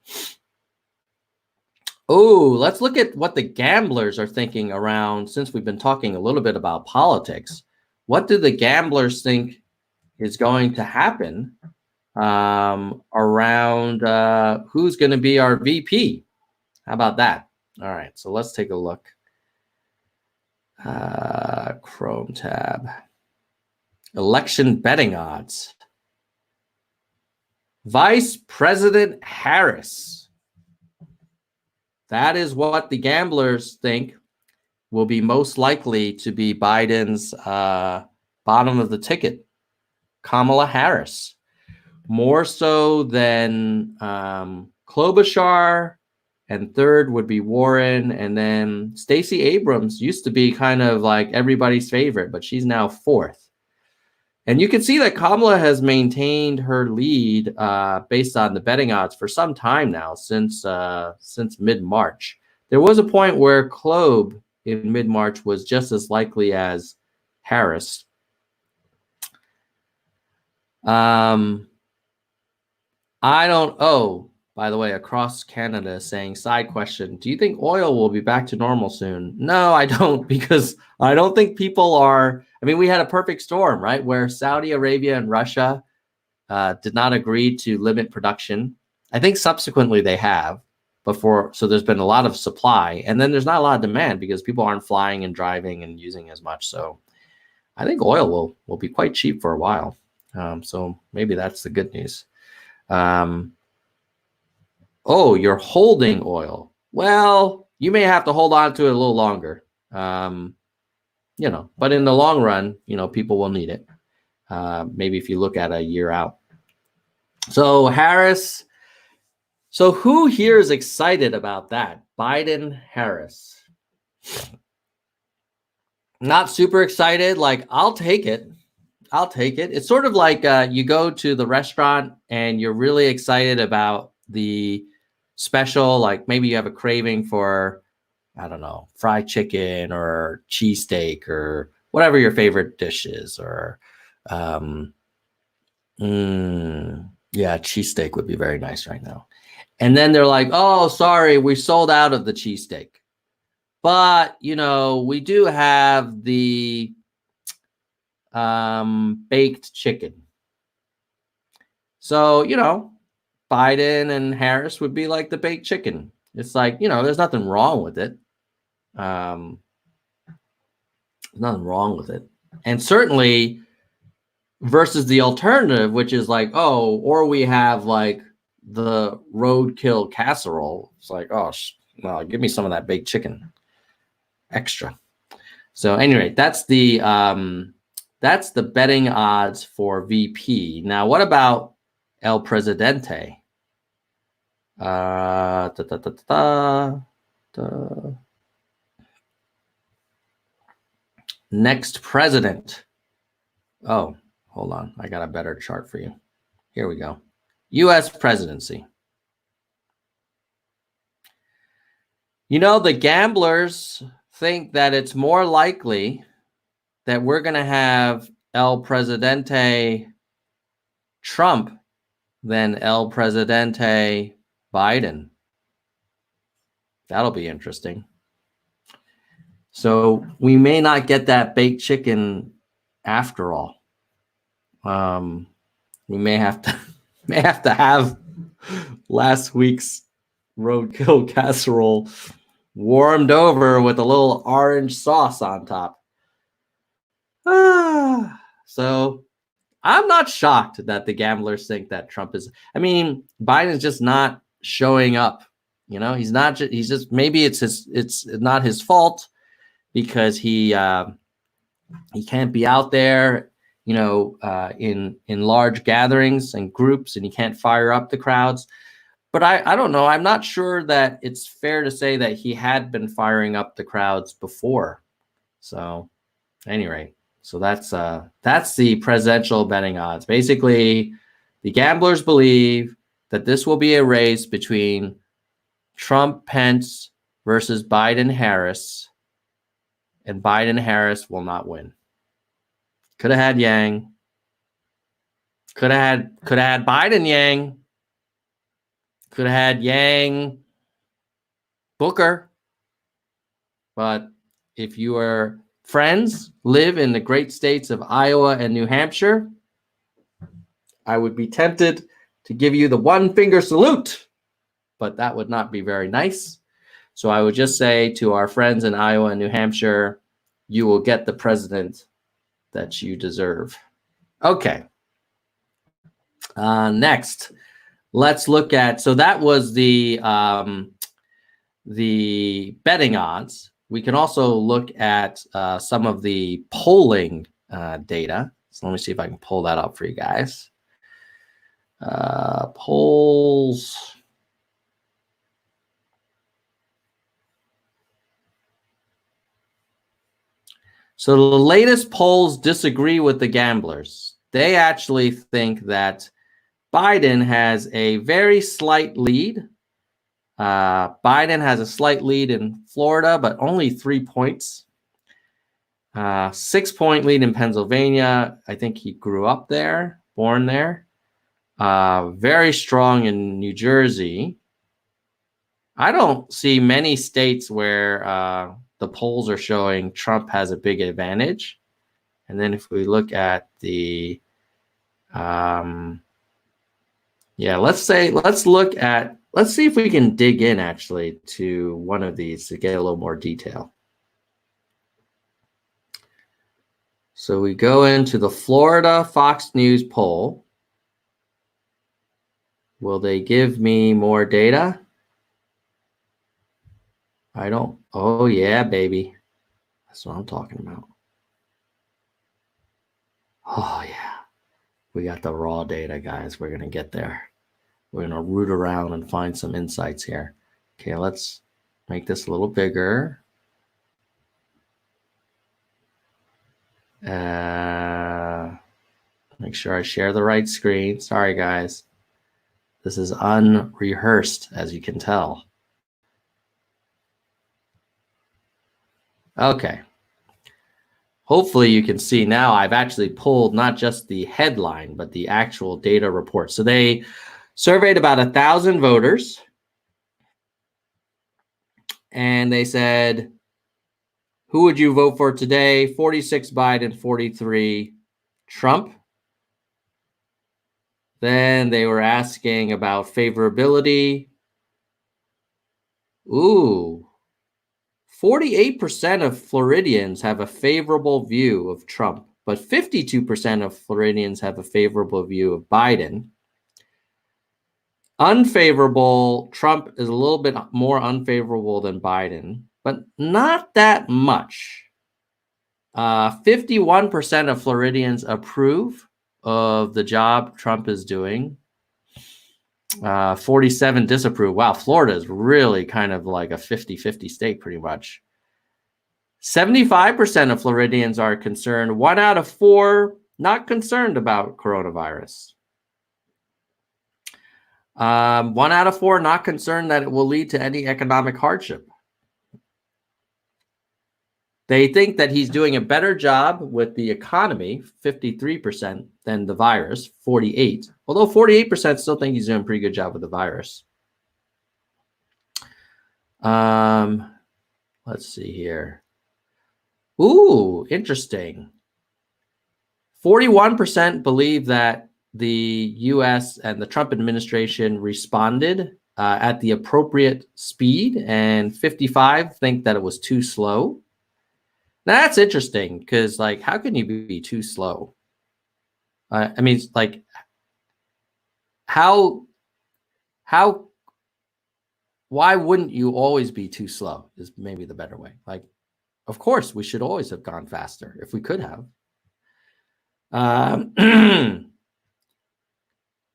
S1: Oh, let's look at what the gamblers are thinking around, since we've been talking a little bit about politics. What do the gamblers think is going to happen around who's going to be our VP? How about that? All right, so let's take a look. Chrome tab. Election betting odds. Vice President Harris. That is what the gamblers think will be most likely to be Biden's bottom of the ticket. Kamala Harris. More so than Klobuchar, and third would be Warren, and then Stacey Abrams used to be kind of like everybody's favorite, but she's now fourth. And you can see that Kamala has maintained her lead based on the betting odds for some time now, since mid-March. There was a point where Klob in mid-March was just as likely as Harris. by the way, across Canada is saying, side question, do you think oil will be back to normal soon? No, I don't, because I don't think people are. I mean, we had a perfect storm, right? Where Saudi Arabia and Russia did not agree to limit production. I think subsequently they have before. So there's been a lot of supply, and then there's not a lot of demand because people aren't flying and driving and using as much. So I think oil will be quite cheap for a while. So maybe that's the good news. Oh, you're holding oil. Well, you may have to hold on to it a little longer. You know, but in the long run, you know, people will need it. Maybe if you look at a year out. So Harris. So who here is excited about that? Biden, Harris. Not super excited. Like, I'll take it. I'll take it. It's sort of like you go to the restaurant and you're really excited about the special, like maybe you have a craving for, I don't know, fried chicken or cheesesteak or whatever your favorite dish is, or yeah, cheesesteak would be very nice right now. And then they're like, oh, sorry, we sold out of the cheesesteak. But, you know, we do have the baked chicken. So, you know, Biden and Harris would be like the baked chicken. It's like, you know, there's nothing wrong with it. There's nothing wrong with it. And certainly versus the alternative, which is like, oh, or we have like the roadkill casserole. It's like, oh, well, give me some of that baked chicken extra. So anyway, that's the betting odds for VP. Now, what about El Presidente? Next president. Oh, hold on. I got a better chart for you. Here we go. U.S. presidency. You know, the gamblers think that it's more likely that we're going to have El Presidente Trump than El Presidente Biden. That'll be interesting. So we may not get that baked chicken after all. We may have to have last week's roadkill casserole warmed over with a little orange sauce on top. So I'm not shocked that the gamblers think that Trump is. I mean, Biden's just not showing up. You know, he's not. He's just, maybe it's not his fault because he can't be out there, you know, in large gatherings and groups, and he can't fire up the crowds. But I don't know. I'm not sure that it's fair to say that he had been firing up the crowds before. So, anyway, so that's the presidential betting odds. Basically, the gamblers believe that this will be a race between Trump, Pence versus Biden, Harris, and Biden, Harris will not win. Could have had Yang. Could have had Biden, Yang. Could have had Yang, Booker. But if you are friends, live in the great states of Iowa and New Hampshire, I would be tempted to give you the one finger salute, but that would not be very nice. So I would just say to our friends in Iowa and New Hampshire, you will get the president that you deserve. Okay. Next, let's look at, so that was the betting odds. We can also look at some of the polling data. So let me see if I can pull that up for you guys. Polls. So the latest polls disagree with the gamblers. They actually think that Biden has a very slight lead. Biden has a slight lead in Florida, but only 3 points. 6-point lead in Pennsylvania. I think he grew up there, born there. Very strong in New Jersey. I don't see many states where the polls are showing Trump has a big advantage. And then if we look at the, let's see if we can dig in actually to one of these to get a little more detail. So we go into the Florida Fox News poll. Will they give me more data? I don't. Oh, yeah, baby. That's what I'm talking about. Oh, yeah. We got the raw data, guys. We're going to get there. We're going to root around and find some insights here. Okay, let's make this a little bigger. Make sure I share the right screen. Sorry, guys. This is unrehearsed, as you can tell. Okay. Hopefully you can see now I've actually pulled not just the headline, but the actual data report. So they surveyed about 1,000 voters. And they said, who would you vote for today? 46 Biden, 43 Trump. Then they were asking about favorability. Ooh. 48% of Floridians have a favorable view of Trump, but 52% of Floridians have a favorable view of Biden. Unfavorable, Trump is a little bit more unfavorable than Biden, but not that much. 51% of Floridians approve of the job Trump is doing. 47 disapprove. Wow, Florida is really kind of like a 50-50 state pretty much. 75% of Floridians are concerned. 1 out of 4 not concerned about coronavirus. 1 out of 4 not concerned that it will lead to any economic hardship. They think that he's doing a better job with the economy, 53%, than the virus, 48%. Although 48% still think he's doing a pretty good job with the virus. Let's see here. Ooh, interesting. 41% believe that the U.S. and the Trump administration responded at the appropriate speed, and 55% think that it was too slow. Now, that's interesting because, like, how can you be too slow? I mean, like, why wouldn't you always be too slow is maybe the better way. Like, of course, we should always have gone faster if we could have.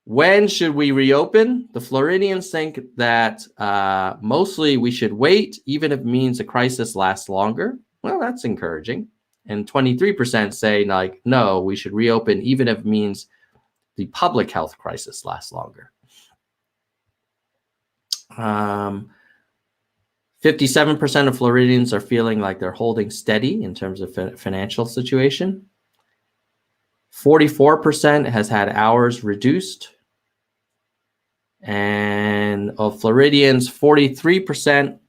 S1: When should we reopen? The Floridians think that mostly we should wait, even if it means the crisis lasts longer. Well, that's encouraging. And 23% say, like, no, we should reopen, even if it means the public health crisis lasts longer. 57% of Floridians are feeling like they're holding steady in terms of financial situation. 44% has had hours reduced. And of Floridians, 43%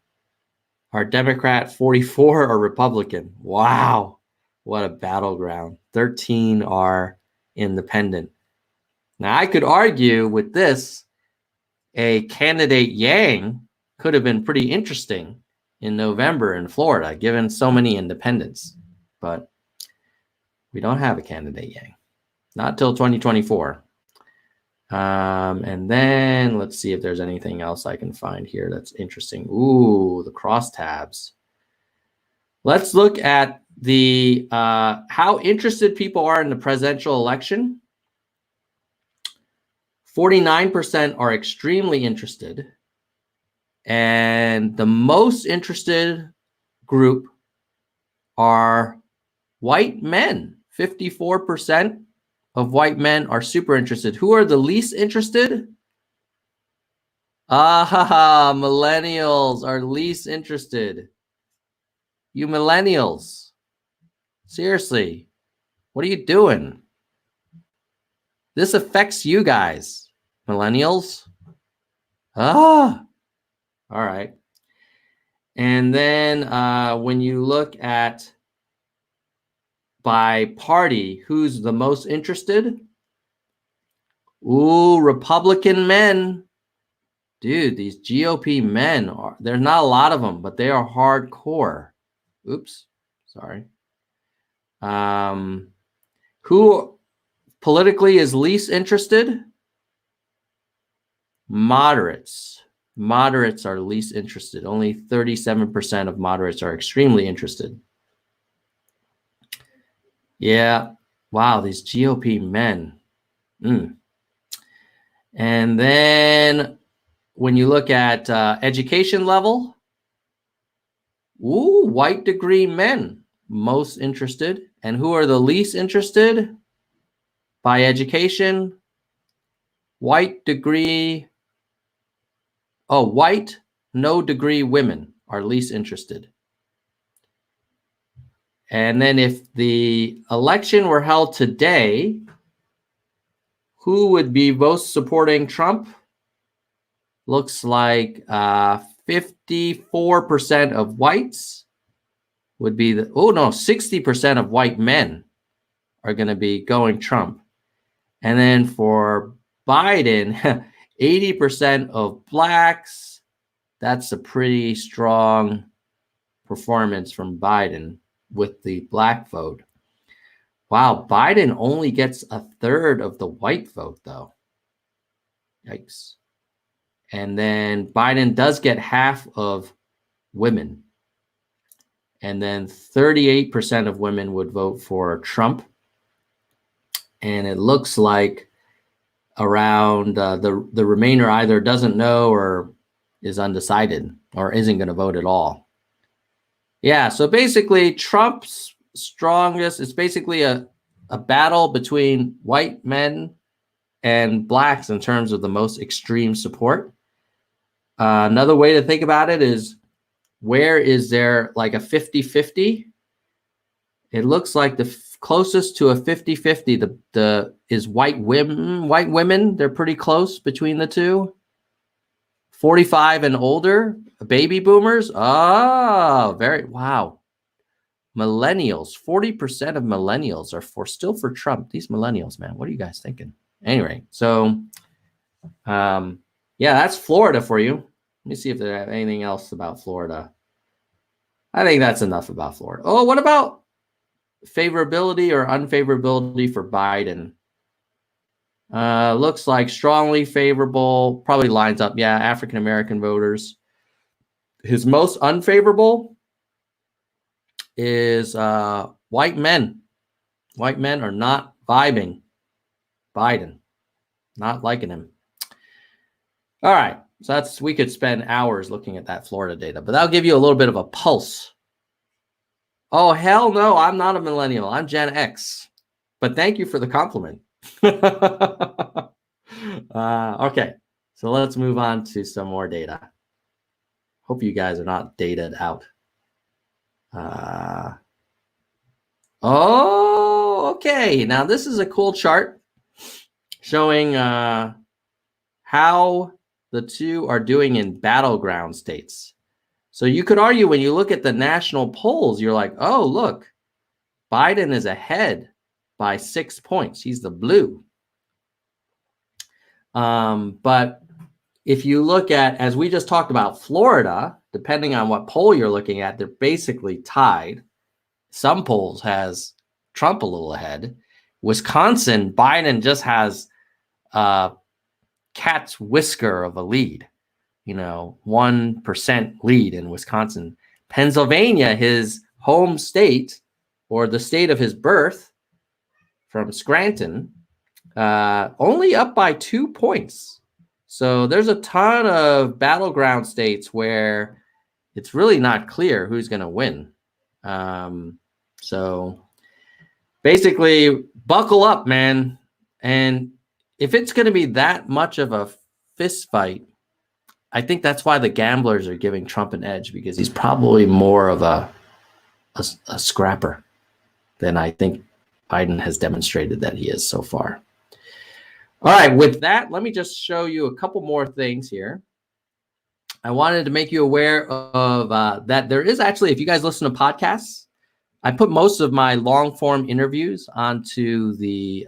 S1: are Democrat, 44 are Republican. Wow, what a battleground. 13 are independent. Now, I could argue with this, a candidate Yang could have been pretty interesting in November in Florida, given so many independents. But we don't have a candidate Yang, not till 2024. And then let's see if there's anything else I can find here that's interesting. Ooh, the crosstabs. Let's look at the how interested people are in the presidential election. 49% are extremely interested. And the most interested group are white men. 54% of white men are super interested. Who are the least interested? Millennials are least interested. You millennials. Seriously, what are you doing? This affects you guys. Millennials? Ah, all right. And then when you look at by party, who's the most interested? Ooh, Republican men. Dude, these GOP men are, there's not a lot of them, but they are hardcore. Oops, sorry. Who politically is least interested? Moderates. Moderates are least interested. Only 37% of moderates are extremely interested. Yeah. Wow, these GOP men. And then when you look at education level, ooh, white degree men most interested. And who are the least interested by education? White degree. Oh, white, no degree women are least interested. And then if the election were held today, who would be most supporting Trump? Looks like 54% of whites would be 60% of white men are going to be going Trump. And then for Biden, 80% of blacks. That's a pretty strong performance from Biden with the black vote. Wow, Biden only gets a third of the white vote, though. Yikes. And then Biden does get half of women. And then 38% of women would vote for Trump. And it looks like around the remainder either doesn't know or is undecided or isn't going to vote at all. Yeah, so basically Trump's strongest, it's basically a battle between white men and blacks in terms of the most extreme support. Another way to think about it is, where is there like a 50-50? It looks like the closest to a 50-50 is white women. White women, they're pretty close between the two. 45 and older, baby boomers. Oh, wow. Millennials, 40% of millennials are still for Trump. These millennials, man, what are you guys thinking? Anyway, so yeah, that's Florida for you. Let me see if there's anything else about Florida. I think that's enough about Florida. Oh, what about favorability or unfavorability for Biden? Looks like strongly favorable, probably lines up. Yeah, African-American voters. His most unfavorable is white men. White men are not vibing Biden, not liking him. All right, so we could spend hours looking at that Florida data, but that'll give you a little bit of a pulse. Oh, hell no, I'm not a millennial. I'm Gen X. But thank you for the compliment. Okay, so let's move on to some more data. Hope you guys are not dated out. Oh, okay. Now this is a cool chart showing how the two are doing in battleground states. So you could argue when you look at the national polls, you're like, oh, look, Biden is ahead by 6 points. He's the blue. But if you look at, as we just talked about, Florida, depending on what poll you're looking at, they're basically tied. Some polls has Trump a little ahead. Wisconsin, Biden just has a cat's whisker of a lead, 1% lead in Wisconsin. Pennsylvania, his home state, or the state of his birth, from Scranton, only up by 2 points. So there's a ton of battleground states where it's really not clear who's going to win. So basically, buckle up, man. And if it's going to be that much of a fist fight, I think that's why the gamblers are giving Trump an edge, because he's probably more of a scrapper than I think Biden has demonstrated that he is so far. All right, with that, let me just show you a couple more things here. I wanted to make you aware of that there is actually, if you guys listen to podcasts, I put most of my long form interviews onto the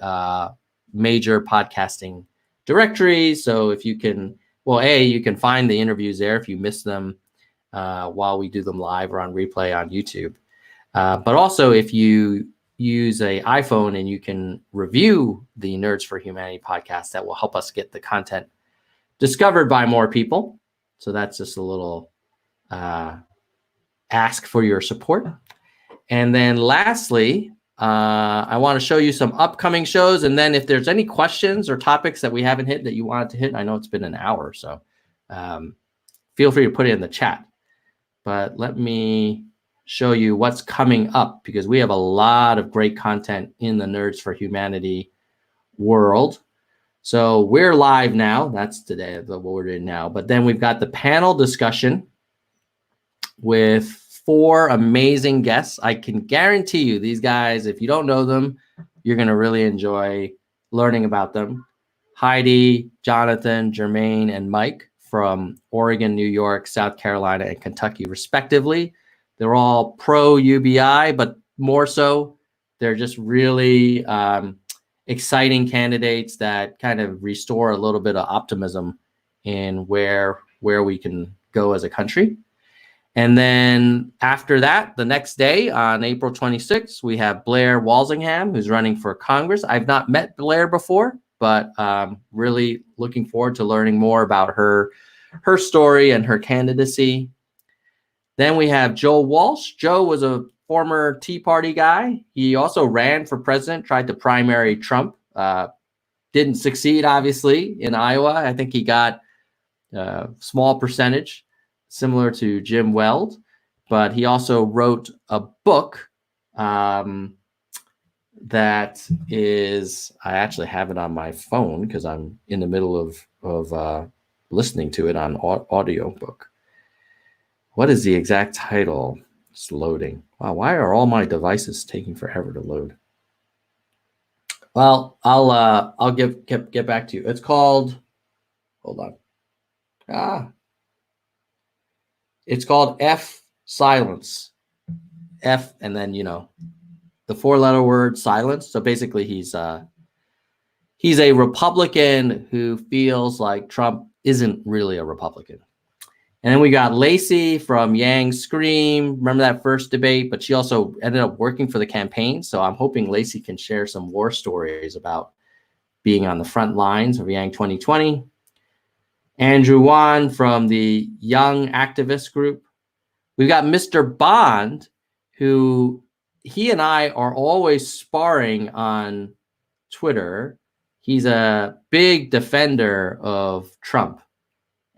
S1: major podcasting directories. So if you can, well, you can find the interviews there if you miss them while we do them live or on replay on YouTube. But also if you use a iPhone and you can review the Nerds for Humanity podcast, that will help us get the content discovered by more people. So that's just a little ask for your support. And then lastly, I want to show you some upcoming shows. And then if there's any questions or topics that we haven't hit that you wanted to hit, I know it's been an hour, so feel free to put it in the chat. But let me show you what's coming up, because we have a lot of great content in the Nerds for Humanity world. So we're live now. That's today, what we're doing now. But then we've got the panel discussion with 4 amazing guests. I can guarantee you these guys, if you don't know them, you're going to really enjoy learning about them. Heidi, Jonathan, Jermaine, and Mike from Oregon, New York, South Carolina, and Kentucky, respectively. They're all pro UBI, but more so, they're just really exciting candidates that kind of restore a little bit of optimism in where we can go as a country. And then after that, the next day on April 26th, we have Blair Walsingham, who's running for Congress. I've not met Blair before, but really looking forward to learning more about her story and her candidacy. Then we have Joe Walsh. Joe was a former Tea Party guy. He also ran for president, tried to primary Trump. Didn't succeed, obviously, in Iowa. I think he got a small percentage, similar to Jim Weld. But he also wrote a book that is, I actually have it on my phone because I'm in the middle of listening to it on audio book. What is the exact title? It's loading. Wow, why are all my devices taking forever to load? Well, I'll get back to you. It's called, hold on. It's called F Silence. F and then, the 4-letter word silence. So basically he's a Republican who feels like Trump isn't really a Republican. And then we got Lacey from Yang Scream. Remember that first debate? But she also ended up working for the campaign. So I'm hoping Lacey can share some war stories about being on the front lines of Yang 2020. Andrew Wan from the Young Activist Group. We've got Mr. Bond, who he and I are always sparring on Twitter. He's a big defender of Trump.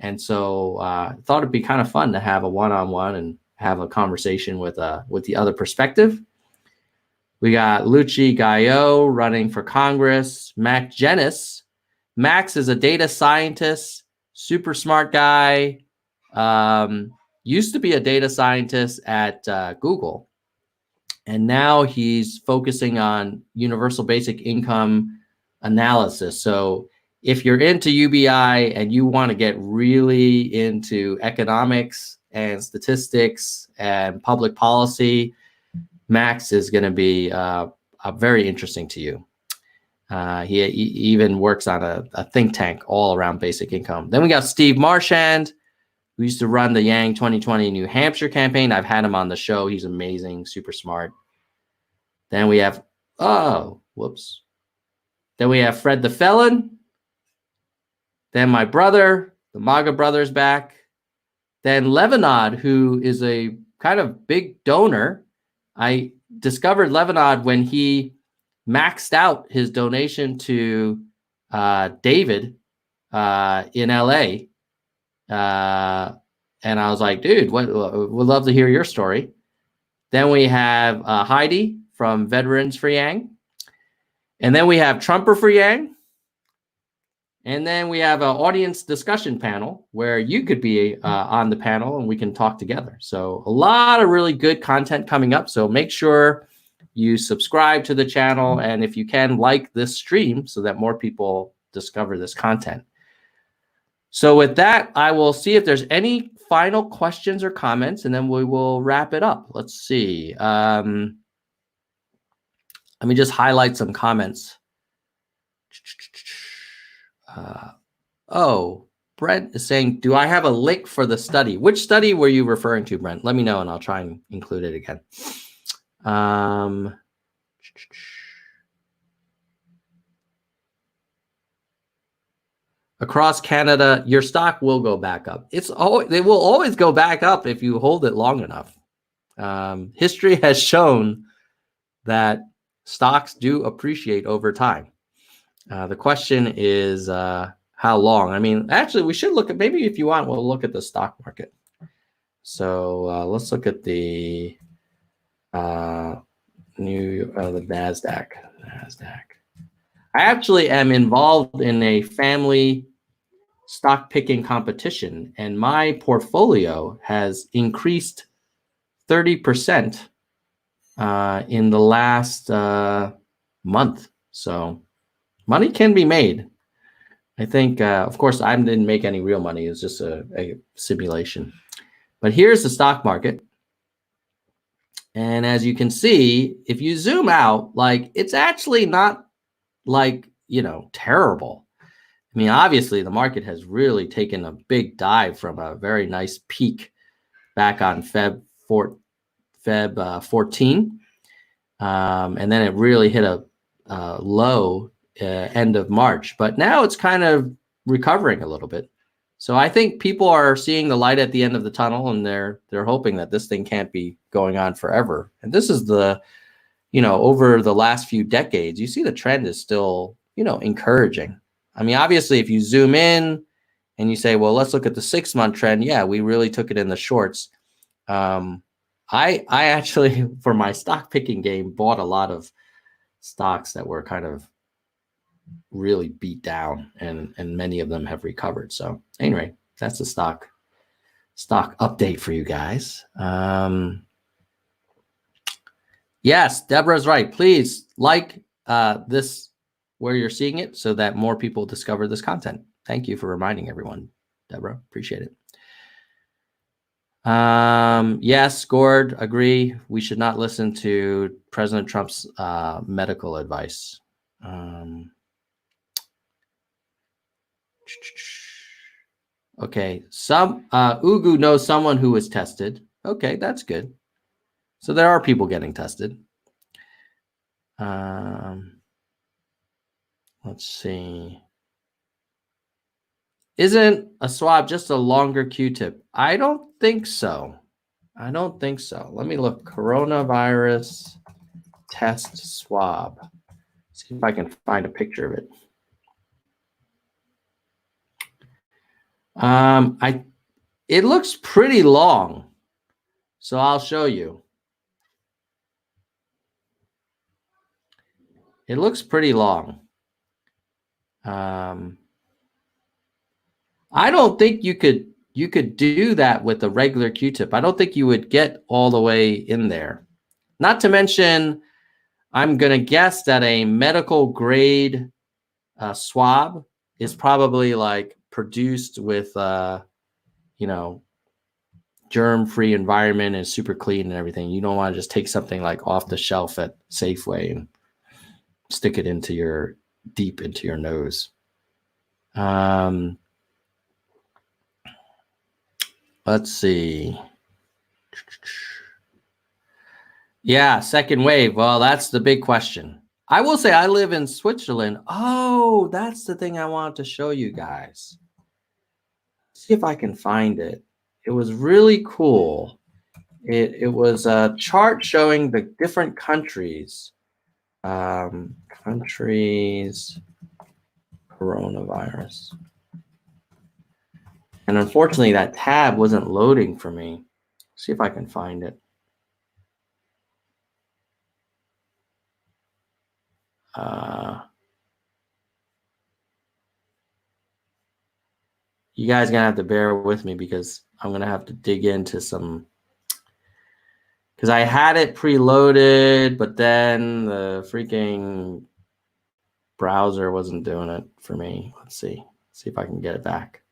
S1: And so I thought it'd be kind of fun to have a one-on-one and have a conversation with the other perspective. We got Luci Gayo running for Congress. Mac Jenis. Max is a data scientist, super smart guy. Used to be a data scientist at Google. And now he's focusing on universal basic income analysis. So if you're into UBI and you want to get really into economics and statistics and public policy, Max is going to be very interesting to you. He even works on a think tank all around basic income. Then we got Steve Marchand, who used to run the Yang 2020 New Hampshire campaign. I've had him on the show. He's amazing, super smart. Then we have, Then we have Fred the Felon. Then my brother, the MAGA brother's back. Then Levinod, who is a kind of big donor. I discovered Levinod when he maxed out his donation to David in LA. And I was like, dude, we'd love to hear your story. Then we have Heidi from Veterans for Yang. And then we have Trumper for Yang. And then we have an audience discussion panel where you could be on the panel and we can talk together. So a lot of really good content coming up. So make sure you subscribe to the channel. And if you can, like this stream so that more people discover this content. So with that, I will see if there's any final questions or comments, and then we will wrap it up. Let's see. Let me just highlight some comments. Brent is saying, do I have a link for the study? Which study were you referring to, Brent? Let me know, and I'll try and include it again. Across Canada, your stock will go back up. It will always go back up if you hold it long enough. History has shown that stocks do appreciate over time. The question is how long? I mean, actually, we should look at, maybe if you want, we'll look at the stock market. So let's look at the the NASDAQ. I actually am involved in a family stock picking competition, and my portfolio has increased 30% in the last month. So money can be made. I think, of course, I didn't make any real money. It was just a simulation. But here's the stock market. And as you can see, if you zoom out, like, it's actually not like, terrible. I mean, obviously, the market has really taken a big dive from a very nice peak back on Feb 14. And then it really hit a low end of March. But now it's kind of recovering a little bit. So I think people are seeing the light at the end of the tunnel, and they're hoping that this thing can't be going on forever. And this is the, over the last few decades, you see the trend is still, encouraging. I mean, obviously, if you zoom in and you say, well, let's look at the 6-month trend. Yeah, we really took it in the shorts. I actually, for my stock picking game, bought a lot of stocks that were kind of really beat down, and many of them have recovered. So anyway, that's the stock update for you guys. Yes, Deborah's right. Please like this where you're seeing it so that more people discover this content. Thank you for reminding everyone, Deborah. Appreciate it. Yes, Gord, agree. We should not listen to President Trump's medical advice. Okay, Ugu knows someone who was tested. Okay, that's good. So there are people getting tested. Let's see. Isn't a swab just a longer Q-tip? I don't think so. Let me look. Coronavirus test swab. See if I can find a picture of it. It looks pretty long, so I'll show you. It looks pretty long. I don't think you could do that with a regular Q-tip. I don't think you would get all the way in there. Not to mention, I'm going to guess that a medical grade swab is probably like produced with, germ-free environment and super clean and everything. You don't want to just take something like off the shelf at Safeway and stick it deep into your nose. Let's see. Yeah, second wave. Well, that's the big question. I will say I live in Switzerland. Oh, that's the thing I wanted to show you guys. See if I can find it. It was really cool. It was a chart showing the different countries. Countries, coronavirus. And unfortunately, that tab wasn't loading for me. See if I can find it. You guys are gonna have to bear with me because I'm gonna have to dig into some, because I had it preloaded, but then the freaking browser wasn't doing it for me. Let's see if I can get it back.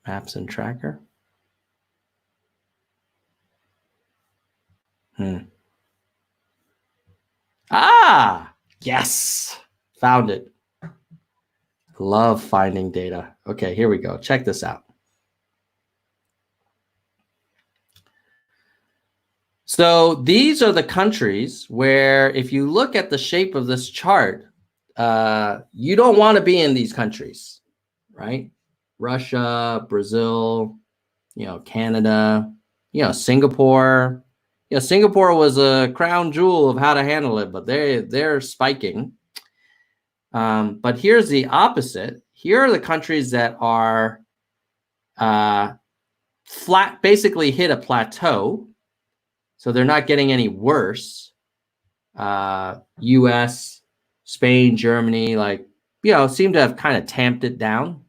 S1: Maps and tracker. Ah, yes, found it. Love finding data. Okay, here we go. Check this out. So these are the countries where, if you look at the shape of this chart, you don't want to be in these countries, right? Russia, Brazil, Canada, Singapore. Singapore was a crown jewel of how to handle it, but they're spiking. But here's the opposite. Here are the countries that are flat, basically hit a plateau. So they're not getting any worse. US, Spain, Germany, seem to have kind of tamped it down.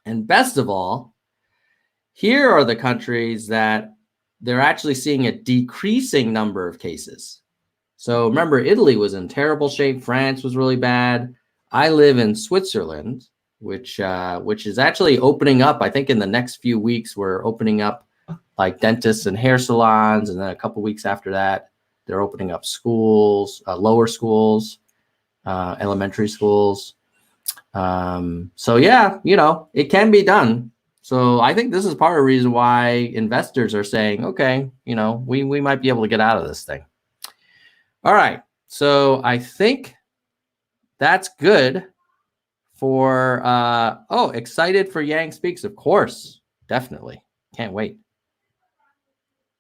S1: And best of all, here are the countries that they're actually seeing a decreasing number of cases. So remember, Italy was in terrible shape. France was really bad. I live in Switzerland, which is actually opening up. I think in the next few weeks, we're opening up like dentists and hair salons. And then a couple weeks after that, they're opening up schools, lower schools, elementary schools. So yeah, it can be done. So I think this is part of the reason why investors are saying, okay, we might be able to get out of this thing. All right. So I think that's good for, excited for Yang Speaks. Of course, definitely. Can't wait.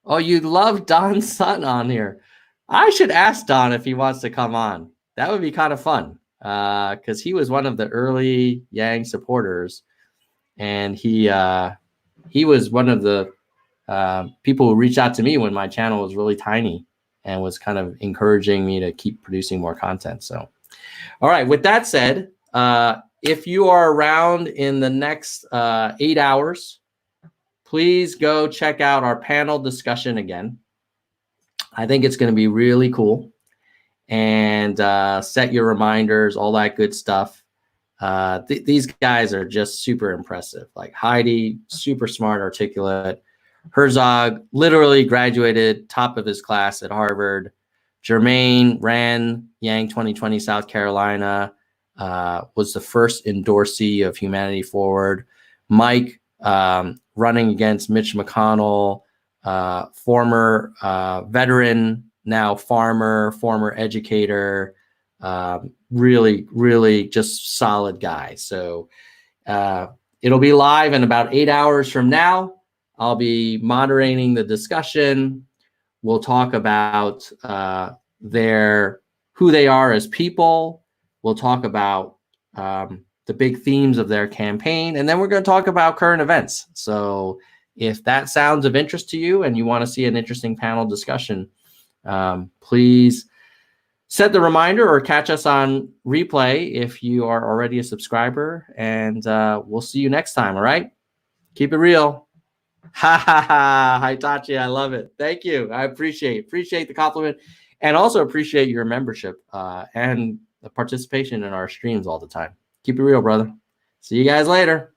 S1: Oh, you love Don Sutton on here. I should ask Don if he wants to come on. That would be kind of fun because he was one of the early Yang supporters. And he was one of the people who reached out to me when my channel was really tiny and was kind of encouraging me to keep producing more content. So, all right, with that said, if you are around in the next 8 hours, please go check out our panel discussion again. I think it's going to be really cool. And set your reminders, all that good stuff. These guys are just super impressive. Like Heidi, super smart, articulate. Herzog literally graduated top of his class at Harvard. Jermaine ran Yang 2020 South Carolina, was the first endorsee of Humanity Forward. Mike running against Mitch McConnell, former veteran, now farmer, former educator. Really, really just solid guy. So it'll be live in about 8 hours from now. I'll be moderating the discussion. We'll talk about who they are as people. We'll talk about the big themes of their campaign. And then we're going to talk about current events. So if that sounds of interest to you and you want to see an interesting panel discussion, please set the reminder or catch us on replay if you are already a subscriber. And we'll see you next time. All right. Keep it real. Ha ha ha. Hitachi, I love it. Thank you. I appreciate the compliment and also appreciate your membership and the participation in our streams all the time. Keep it real, brother. See you guys later.